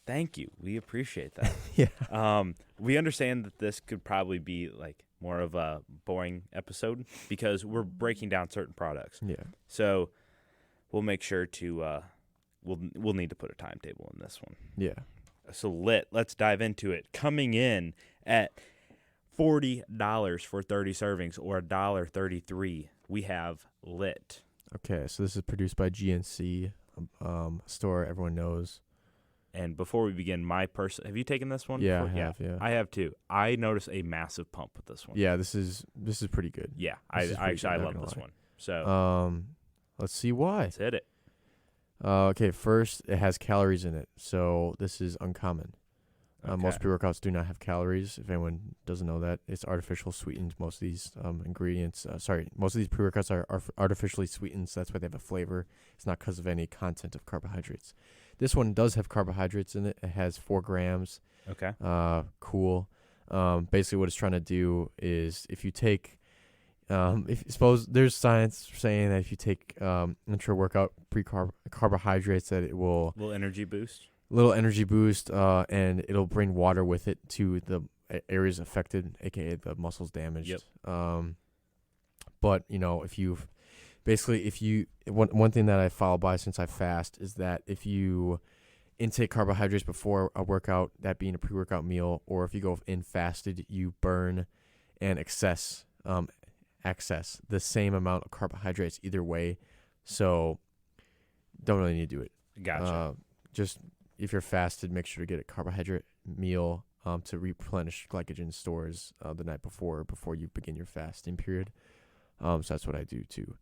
thank you. We appreciate that. Yeah. We understand that this could probably be like more of a boring episode because we're breaking down certain products. Yeah. So we'll make sure to we'll need to put a timetable in this one. Yeah. So Lit, let's dive into it. Coming in at $40 for 30 servings or $1.33, we have Lit. Okay, so this is produced by GNC, store everyone knows. And before we begin, have you taken this one? Yeah, before? I have. Yeah. I have too. I noticed a massive pump with this one. Yeah, this is pretty good. Yeah, This is pretty good, I not love gonna this lie. one. So Let's see why. let's hit it. Okay, first it has calories in it, so this is uncommon. Most Okay. pre-workouts do not have calories. If anyone doesn't know that, it's artificial sweetened. Most of these ingredients, most of these pre-workouts are artificially sweetened, so that's why they have a flavor. It's not because of any content of carbohydrates. This one does have carbohydrates in it. It has 4 grams. Okay. Cool. Basically, what it's trying to do is if you take, suppose there's science saying that if you take intra-workout carbohydrates, that it will Little energy boost. little energy boost, and it'll bring water with it to the areas affected, aka the muscles damaged. Yep. But if you one thing that I follow by since I fast is that if you intake carbohydrates before a workout, that being a pre-workout meal, or if you go in fasted, you burn and access the same amount of carbohydrates either way. So don't really need to do it. Gotcha. Just if you're fasted, make sure to get a carbohydrate meal to replenish glycogen stores the night before you begin your fasting period. So that's what I do too.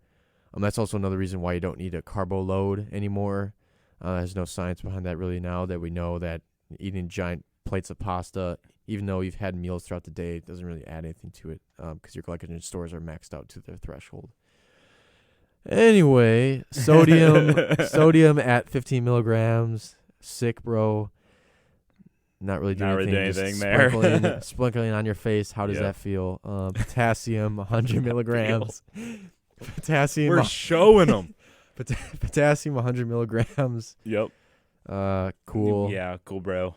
That's also another reason why you don't need a carbo load anymore. There's no science behind that really now that we know that eating giant plates of pasta, even though you've had meals throughout the day, it doesn't really add anything to it because your glycogen stores are maxed out to their threshold. Anyway, sodium at 15 milligrams. Sick, bro. Not really doing anything there. Sprinkling on your face. How does that feel? Potassium, 100 milligrams. Potassium. We're showing them. Potassium, 100 milligrams. Yep. Cool. Yeah, cool, bro.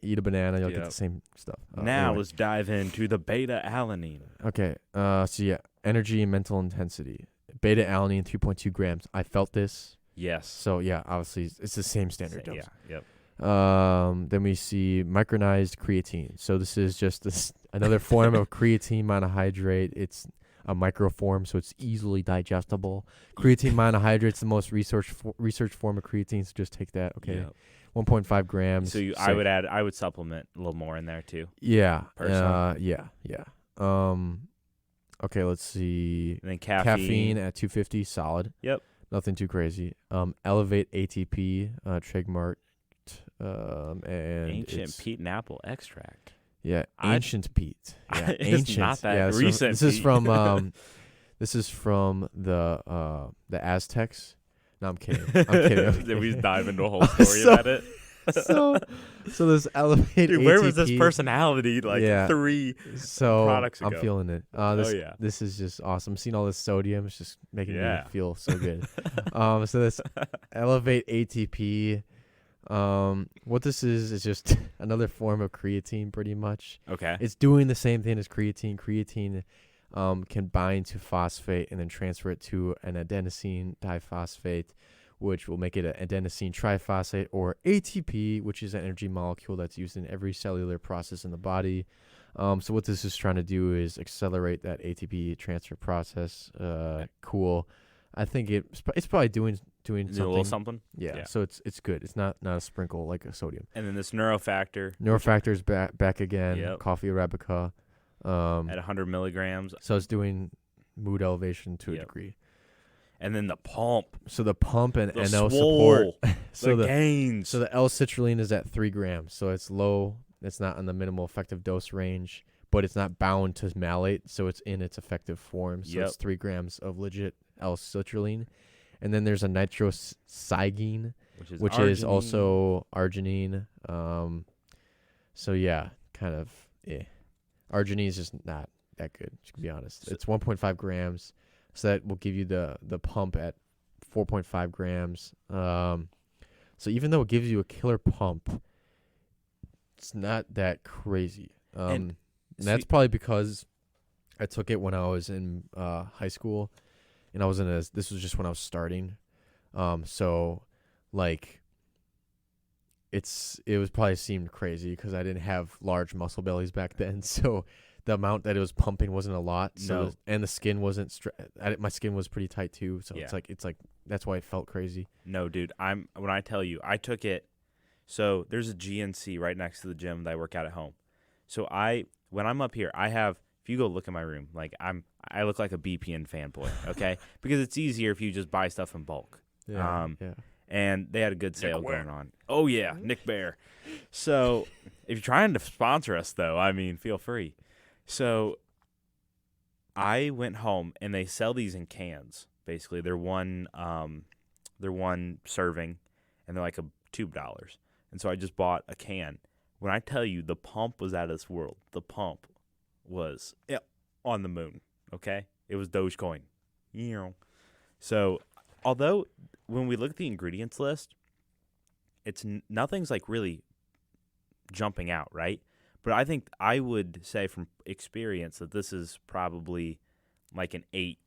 Eat a banana. You'll get the same stuff. Now let's dive into the beta-alanine. Okay. So yeah, energy and mental intensity. Beta-alanine, 3.2 grams. I felt this. Yes. So yeah, obviously it's the same standard dose. Yeah. Yep. Then we see micronized creatine. So this is just another form of creatine monohydrate. It's a microform, so it's easily digestible. Creatine monohydrate's the most research form of creatine, so just take that. Okay. Yep. 1.5 grams. So I would supplement a little more in there too. Yeah. Personally. Yeah. Okay, let's see. And then caffeine at 250, solid. Yep. Nothing too crazy. Elevate ATP, trademark. And ancient peat and apple extract. Yeah, ancient peat. Yeah, it's ancient. not that recent. This is from this is from the Aztecs. No, I'm kidding. Did we dive into a whole story about it? so this elevate. Dude, where was this personality 3 products ago? I'm feeling it. This is just awesome. Seeing all this sodium is just making me feel so good. So this elevate ATP. What this is just another form of creatine, pretty much. Okay. It's doing the same thing as creatine. Creatine can bind to phosphate and then transfer it to an adenosine diphosphate, which will make it an adenosine triphosphate, or ATP, which is an energy molecule that's used in every cellular process in the body. So what this is trying to do is accelerate that ATP transfer process. Cool. I think it's probably doing something. A little something. Yeah. So it's good. It's not a sprinkle like a sodium. And then this neurofactor. Neurofactor's back again. Yep. Coffee Arabica. At 100 milligrams. So it's doing mood elevation to a degree. And then the pump. So the pump and the NO swole, support. So the gains. So the L-citrulline is at 3 grams. So it's low. It's not in the minimal effective dose range, but it's not bound to malate. So it's in its effective form. So it's 3 grams of legit L-citrulline. And then there's a nitrosygine, which is also arginine. So yeah, kind of, Arginine is just not that good, to be honest. It's 1.5 grams. So that will give you the pump at 4.5 grams. So even though it gives you a killer pump, it's not that crazy. And that's probably because I took it when I was in high school, and this was just when I was starting. So like it was probably seemed crazy because I didn't have large muscle bellies back then. So the amount that it was pumping wasn't a lot. So and the skin wasn't my skin was pretty tight too. So it's like that's why it felt crazy. No, dude, when I tell you, I took it. So there's a GNC right next to the gym that I work out at home. So when I'm up here, I have, if you go look at my room, like I look like a BPN fanboy, okay? Because it's easier if you just buy stuff in bulk. Yeah. And they had a good sale going on. Oh yeah, Nick Bear. So if you're trying to sponsor us though, I mean, feel free. So I went home and they sell these in cans. Basically, they're one serving, and they're like $2. And so I just bought a can. When I tell you the pump was out of this world, the pump was on the moon. Okay, it was Dogecoin. So although when we look at the ingredients list, it's nothing's like really jumping out, right? But I think I would say from experience that this is probably like an 8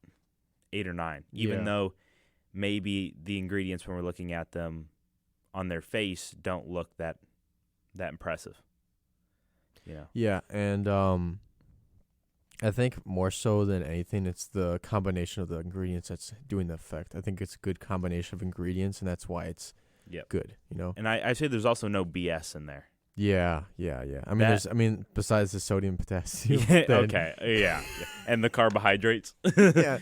or 9, even though maybe the ingredients when we're looking at them on their face don't look that impressive. Yeah, and I think more so than anything, it's the combination of the ingredients that's doing the effect. I think it's a good combination of ingredients, and that's why it's good, you know. And I say there's also no BS in there. Yeah. I mean, besides the sodium, potassium. Okay. Yeah. And the carbohydrates. yeah.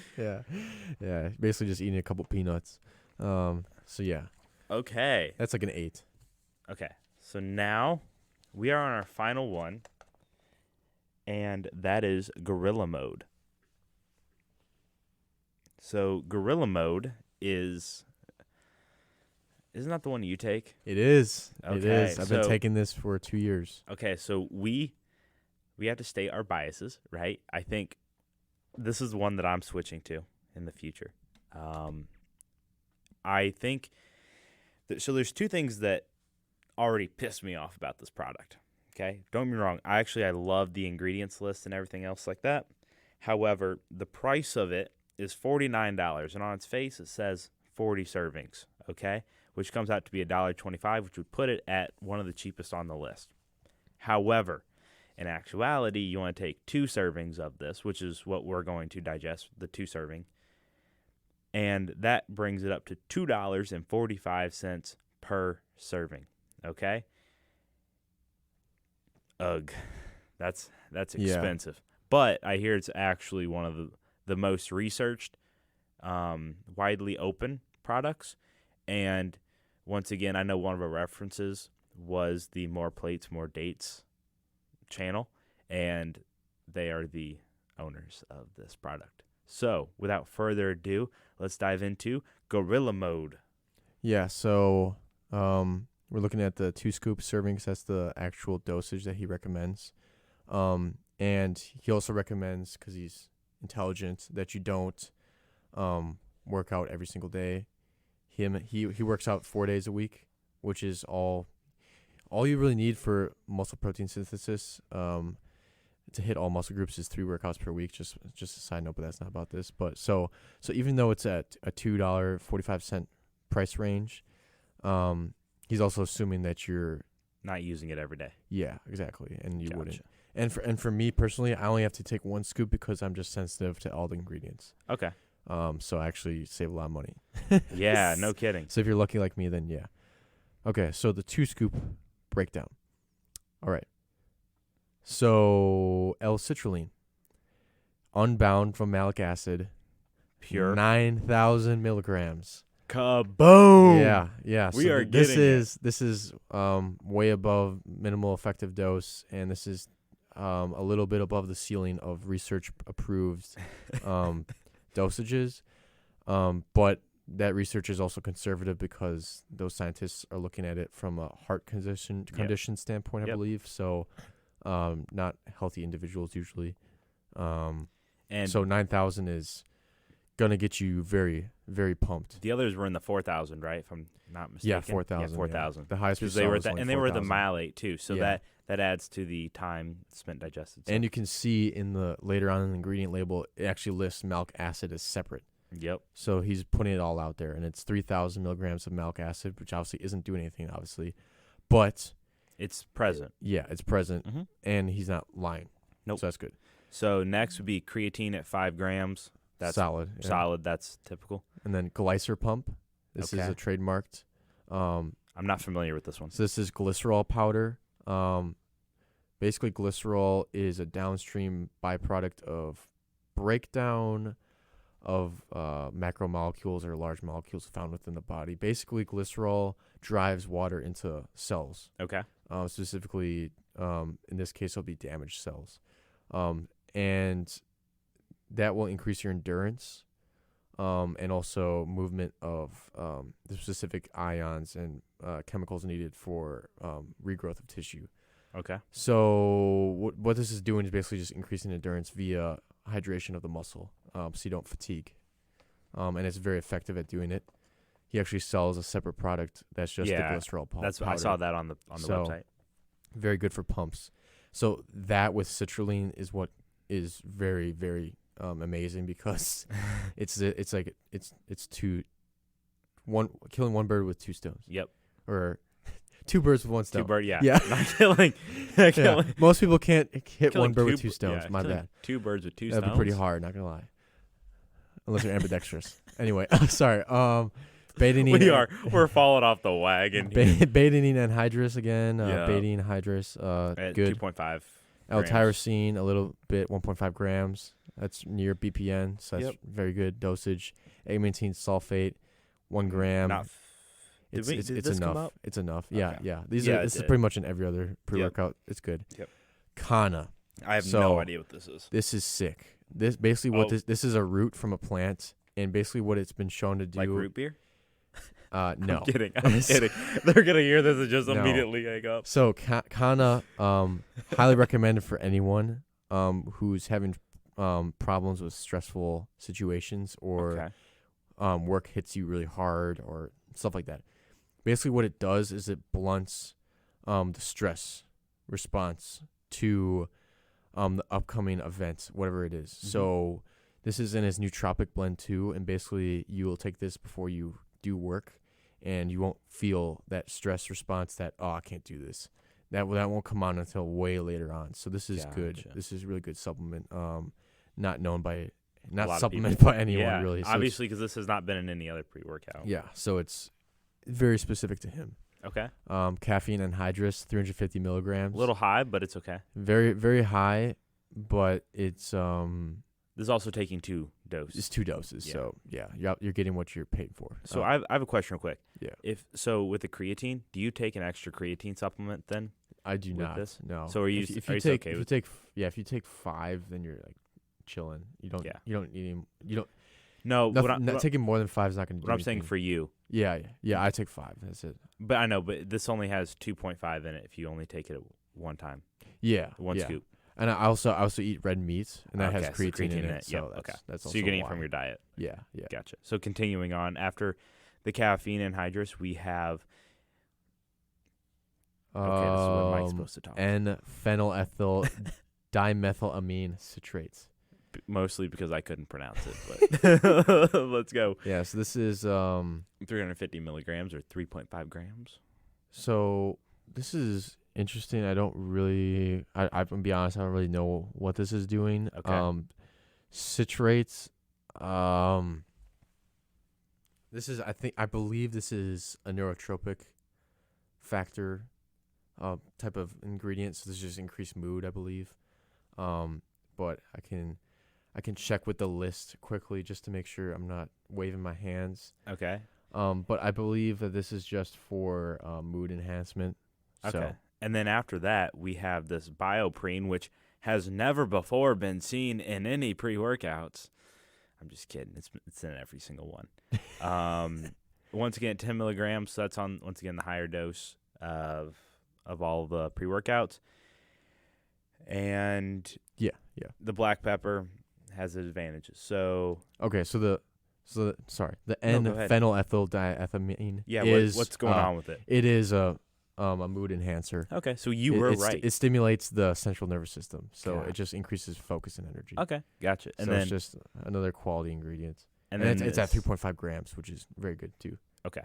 Basically, just eating a couple peanuts. So yeah. Okay. That's like an 8. Okay. So now we are on our final one, and that is Gorilla Mode. So Gorilla Mode isn't that the one you take? It is. Okay, it is. I've been taking this for 2 years. Okay, so we have to state our biases, right? I think this is one that I'm switching to in the future. I think that, so there's 2 things that already pissed me off about this product. Okay, don't get me wrong. I love the ingredients list and everything else like that. However, the price of it is $49, and on its face it says 40 servings, okay, which comes out to be $1.25, which would put it at one of the cheapest on the list. However, in actuality, you want to take 2 servings of this, which is what we're going to digest, the 2 serving, and that brings it up to $2.45 per serving, okay? Ugh, that's expensive. Yeah. But I hear it's actually one of the most researched, widely open products. And once again, I know one of our references was the More Plates, More Dates channel, and they are the owners of this product. So without further ado, let's dive into Gorilla Mode. Yeah, so we're looking at the 2 scoop servings. That's the actual dosage that he recommends. And he also recommends, because he's intelligent, that you don't work out every single day. He works out 4 days a week, which is all you really need for muscle protein synthesis. To hit all muscle groups is 3 workouts per week. Just a side note, but that's not about this. But so even though it's at a $2.45 price range, he's also assuming that you're not using it every day. Yeah, exactly, and you Gotcha. wouldn't. And for me personally, I only have to take 1 scoop because I'm just sensitive to all the ingredients. Okay. So I actually save a lot of money. Yeah, no kidding. So if you're lucky like me, then yeah. Okay, so the 2 scoop breakdown. All right. So L-citrulline, unbound from malic acid, pure 9,000 milligrams. Kaboom! Yeah. We so are this getting is this is way above minimal effective dose, and this is a little bit above the ceiling of research approved dosages. But that research is also conservative because those scientists are looking at it from a heart condition standpoint, I believe. So not healthy individuals usually. And so 9,000 is gonna get you very, very pumped. The others were in the 4,000, right? If I'm not mistaken. Yeah, 4,000. Yeah, 4,000. Yeah. The highest because they were and they were the malate too. So that adds to the time spent digested. So. And you can see in the later on in the ingredient label, it actually lists malic acid as separate. Yep. So he's putting it all out there, and it's 3,000 milligrams of malic acid, which obviously isn't doing anything, obviously, but it's present. Yeah, it's present, and he's not lying. Nope. So that's good. So next would be creatine at 5 grams. That's solid. Yeah. Solid. That's typical. And then Glycer Pump. This is a trademarked. I'm not familiar with this one. So this is glycerol powder. Basically, glycerol is a downstream byproduct of breakdown of macromolecules or large molecules found within the body. Basically, glycerol drives water into cells. Okay. Specifically, in this case, it'll be damaged cells. And that will increase your endurance and also movement of the specific ions and chemicals needed for regrowth of tissue. Okay. So what this is doing is basically just increasing endurance via hydration of the muscle, so you don't fatigue. And it's very effective at doing it. He actually sells a separate product that's just the glycerol powder. I saw that on the website. Very good for pumps. So that with citrulline is what is very, very amazing because killing one bird with 2 stones. Yep. Or 2 birds with 1 stone. 2 birds, yeah. Yeah. Not killing. Yeah. Most people can't hit killing 1 bird with 2 stones. My bad. 2 birds with 2 stones. That'd be pretty hard, not gonna lie. Unless you're ambidextrous. Anyway, sorry. Betadine. We're falling off the wagon. Betadine anhydrous again. Yeah. Betadine anhydrous. At Good. 2.5. L-tyrosine, a little bit, 1.5 grams. That's near BPN, so that's very good dosage. Amantine sulfate, 1 gram. It's enough. It's enough. Okay. Yeah. This is pretty much in every other pre-workout. It's good. Yep. Kana. I have no idea what this is. This is sick. This basically what this is a root from a plant, and basically what it's been shown to do. Like root beer? No. I'm kidding. They're gonna hear this and just immediately hang up. So Kana, highly recommended for anyone who's having problems with stressful situations or work hits you really hard or stuff like that. Basically, what it does is it blunts the stress response to the upcoming event, whatever it is. Mm-hmm. So this is in his nootropic blend too, and basically you will take this before you do work, and you won't feel that stress response that, oh, I can't do this. That won't come on until way later on. So this is good. This is a really good supplement. Not supplemented by anyone really. So obviously, because this has not been in any other pre-workout. Yeah, so it's very specific to him. Okay. Caffeine anhydrous, 350 milligrams. A little high, but it's okay. Very, very high, but it's This is also taking 2 doses. It's 2 doses, so you're getting what you're paid for. So I have a question real quick. Yeah. With the creatine, do you take an extra creatine supplement then? I do not. This? No. So if you take 5, then you're like chilling. You don't need you don't. No, taking more than 5 is not going to do anything. What I'm saying for you. Yeah, I take 5. That's it. But I know, but this only has 2.5 in it if you only take it at one time. Yeah. One scoop. And I also eat red meat, and that has creatine in it. So that's also so you're getting it from your diet. Yeah. Gotcha. So continuing on, after the caffeine anhydrous, we have. Okay, this is what Mike's supposed to talk. N-phenylethyl dimethylamine citrates. Mostly because I couldn't pronounce it, but let's go. Yeah, so this is 350 milligrams or 3.5 grams. So this is interesting. I don't I'm gonna be honest, I don't really know what this is doing. Okay. Citrates. I believe this is a neurotropic factor type of ingredient. So this is just increased mood, I believe. But I can check with the list quickly just to make sure I'm not waving my hands. Okay. But I believe that this is just for mood enhancement. Okay. So. And then after that, we have this bioprene, which has never before been seen in any pre-workouts. I'm just kidding. It's in every single one. Once again, 10 milligrams. So that's on, once again, the higher dose of all the pre-workouts. And the black pepper has advantages. So the N-phenylethyl diethylamine. Yeah, what's going on with it? It is a mood enhancer. Okay, so you were right. It stimulates the central nervous system, so it just increases focus and energy. Okay, gotcha. And so then it's just another quality ingredient. And then it's at 3.5 grams, which is very good too. Okay.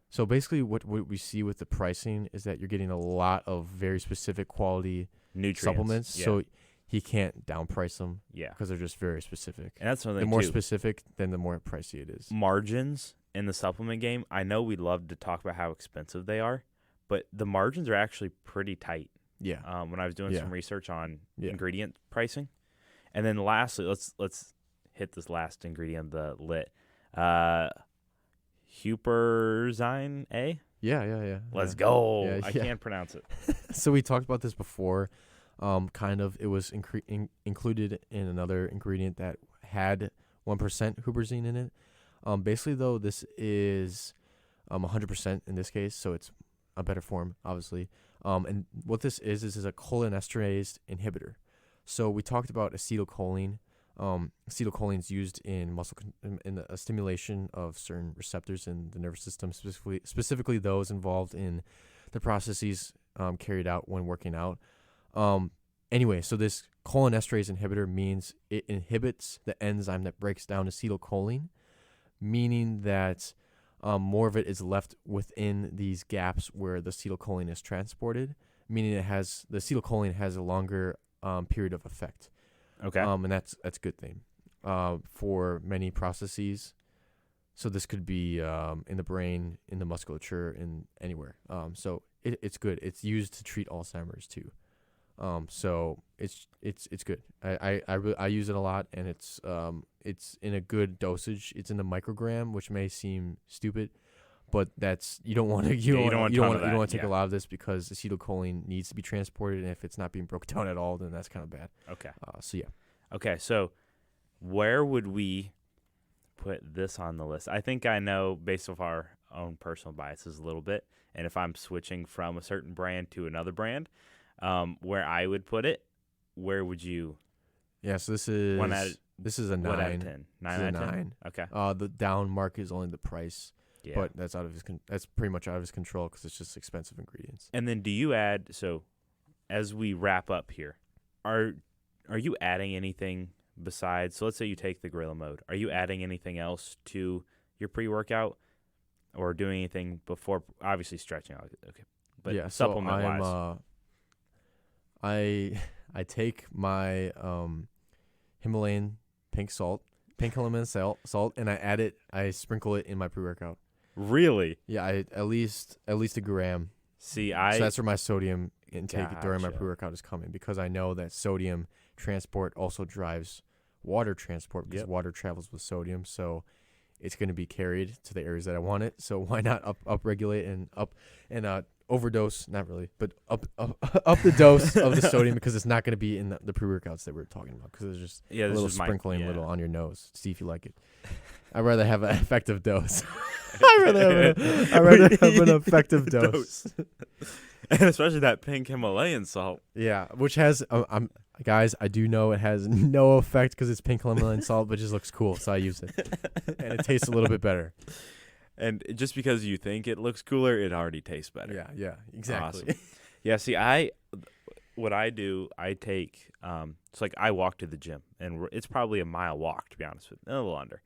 So basically, what we see with the pricing is that you're getting a lot of very specific quality nutrients supplements. Yeah. So he can't downprice them. Yeah. Because they're just very specific. And that's something the more specific, then the more pricey it is. Margins in the supplement game. I know we love to talk about how expensive they are, but the margins are actually pretty tight. Yeah. When I was doing some research on ingredient pricing, and then lastly, let's hit this last ingredient, the Lit. Huperzine A? Yeah. Let's go. Yeah. I can't pronounce it. So we talked about this before. It was included in another ingredient that had 1% huperzine in it. Basically, though, this is 100% in this case, so it's a better form, obviously. And what this is a cholinesterase inhibitor. So we talked about acetylcholine. Acetylcholine is used in in the stimulation of certain receptors in the nervous system, specifically those involved in the processes carried out when working out. Anyway, so this cholinesterase inhibitor means it inhibits the enzyme that breaks down acetylcholine, meaning that more of it is left within these gaps where the acetylcholine is transported, meaning the acetylcholine has a longer period of effect. Okay. And that's a good thing. For many processes, So this could be in the brain, in the musculature, in anywhere. So it's good. It's used to treat Alzheimer's too. So it's good. I use it a lot, and it's in a good dosage. It's in the microgram, which may seem stupid, but that's you don't want to take a lot of this because acetylcholine needs to be transported, and if it's not being broken down at all, then that's kind of bad. Okay. So yeah. Okay, so where would we put this on the list? I think I know based off our own personal biases a little bit, and if I'm switching from a certain brand to another brand, where I would put it. Where would you? Yeah, so this is a 9. What out of 10? 9 out of 10? 9. Okay. The down mark is only the price, but that's that's pretty much out of his control because it's just expensive ingredients. And then do you add? So, as we wrap up here, are you adding anything besides? So let's say you take the gorilla mode. Are you adding anything else to your pre-workout, or doing anything before? Obviously stretching. Okay, but yeah, supplement wise. So I take my Himalayan Himalayan salt, and I add it. I sprinkle it in my pre-workout. Really? Yeah, at least a gram. See, so that's where my sodium intake during my Gotcha. pre-workout is coming, because I know that sodium transport also drives water transport, because water travels with sodium. So it's going to be carried to the areas that I want it. So why not up-regulate and overdose? Not really, but up the dose of the sodium, because it's not going to be in the pre-workouts that we're talking about, because there's just a little sprinkling little on your nose. See if you like it. I'd rather have an effective dose. I'd rather have an effective dose. And especially that pink Himalayan salt. Yeah, which has guys, I do know it has no effect because it's pink Himalayan salt, but it just looks cool, so I use it, and it tastes a little bit better. And just because you think it looks cooler, it already tastes better. Yeah, exactly. Awesome. Yeah, see, what I do, I take, it's like I walk to the gym, and it's probably a mile walk, to be honest with you, a little under.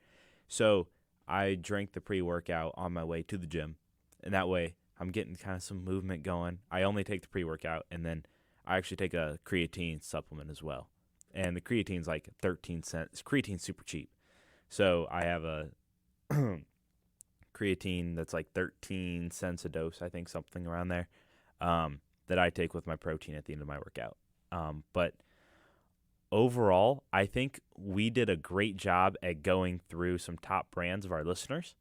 So I drink the pre-workout on my way to the gym, and that way I'm getting kind of some movement going. I only take the pre-workout, and then I actually take a creatine supplement as well. And the creatine's like 13 cents. Creatine's super cheap. So I have a creatine that's like 13 cents a dose, I think, something around there, that I take with my protein at the end of my workout. But overall, I think we did a great job at going through some top brands of our listeners.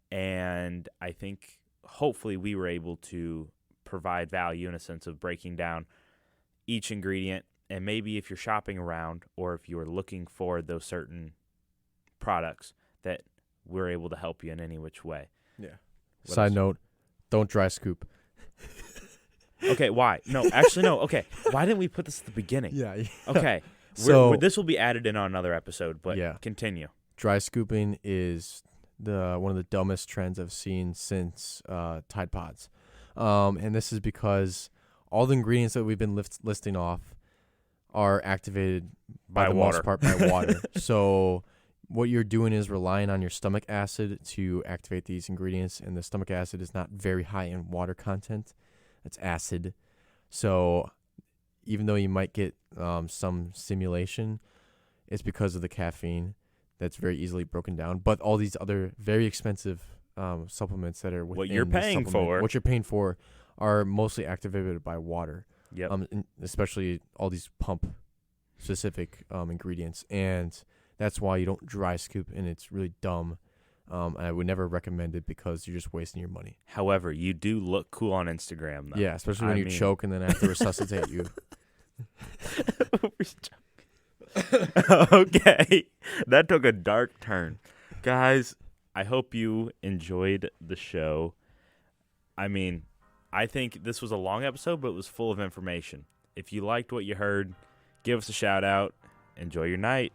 And I think hopefully we were able to provide value in a sense of breaking down each ingredient. And maybe if you're shopping around, or if you're looking for those certain products, that we're able to help you in any which way. Yeah. Side note, don't dry scoop. Okay, why? No, actually, no. Okay, why didn't we put this at the beginning? Yeah. Okay, so this will be added in on another episode, but continue. Dry scooping is one of the dumbest trends I've seen since Tide Pods. And this is because all the ingredients that we've been listing off are activated by the water. most part by water. So what you're doing is relying on your stomach acid to activate these ingredients, and the stomach acid is not very high in water content. It's acid. So even though you might get some stimulation, it's because of the caffeine that's very easily broken down. But all these other very expensive supplements that are within what you're paying for are mostly activated by water. Yep. Especially all these pump specific ingredients, and that's why you don't dry scoop, and it's really dumb. I would never recommend it because you're just wasting your money. However, you do look cool on Instagram, though. Yeah, especially when you choke and then I have to resuscitate you. Okay, that took a dark turn. Guys, I hope you enjoyed the show. I mean, I think this was a long episode, but it was full of information. If you liked what you heard, give us a shout out. Enjoy your night.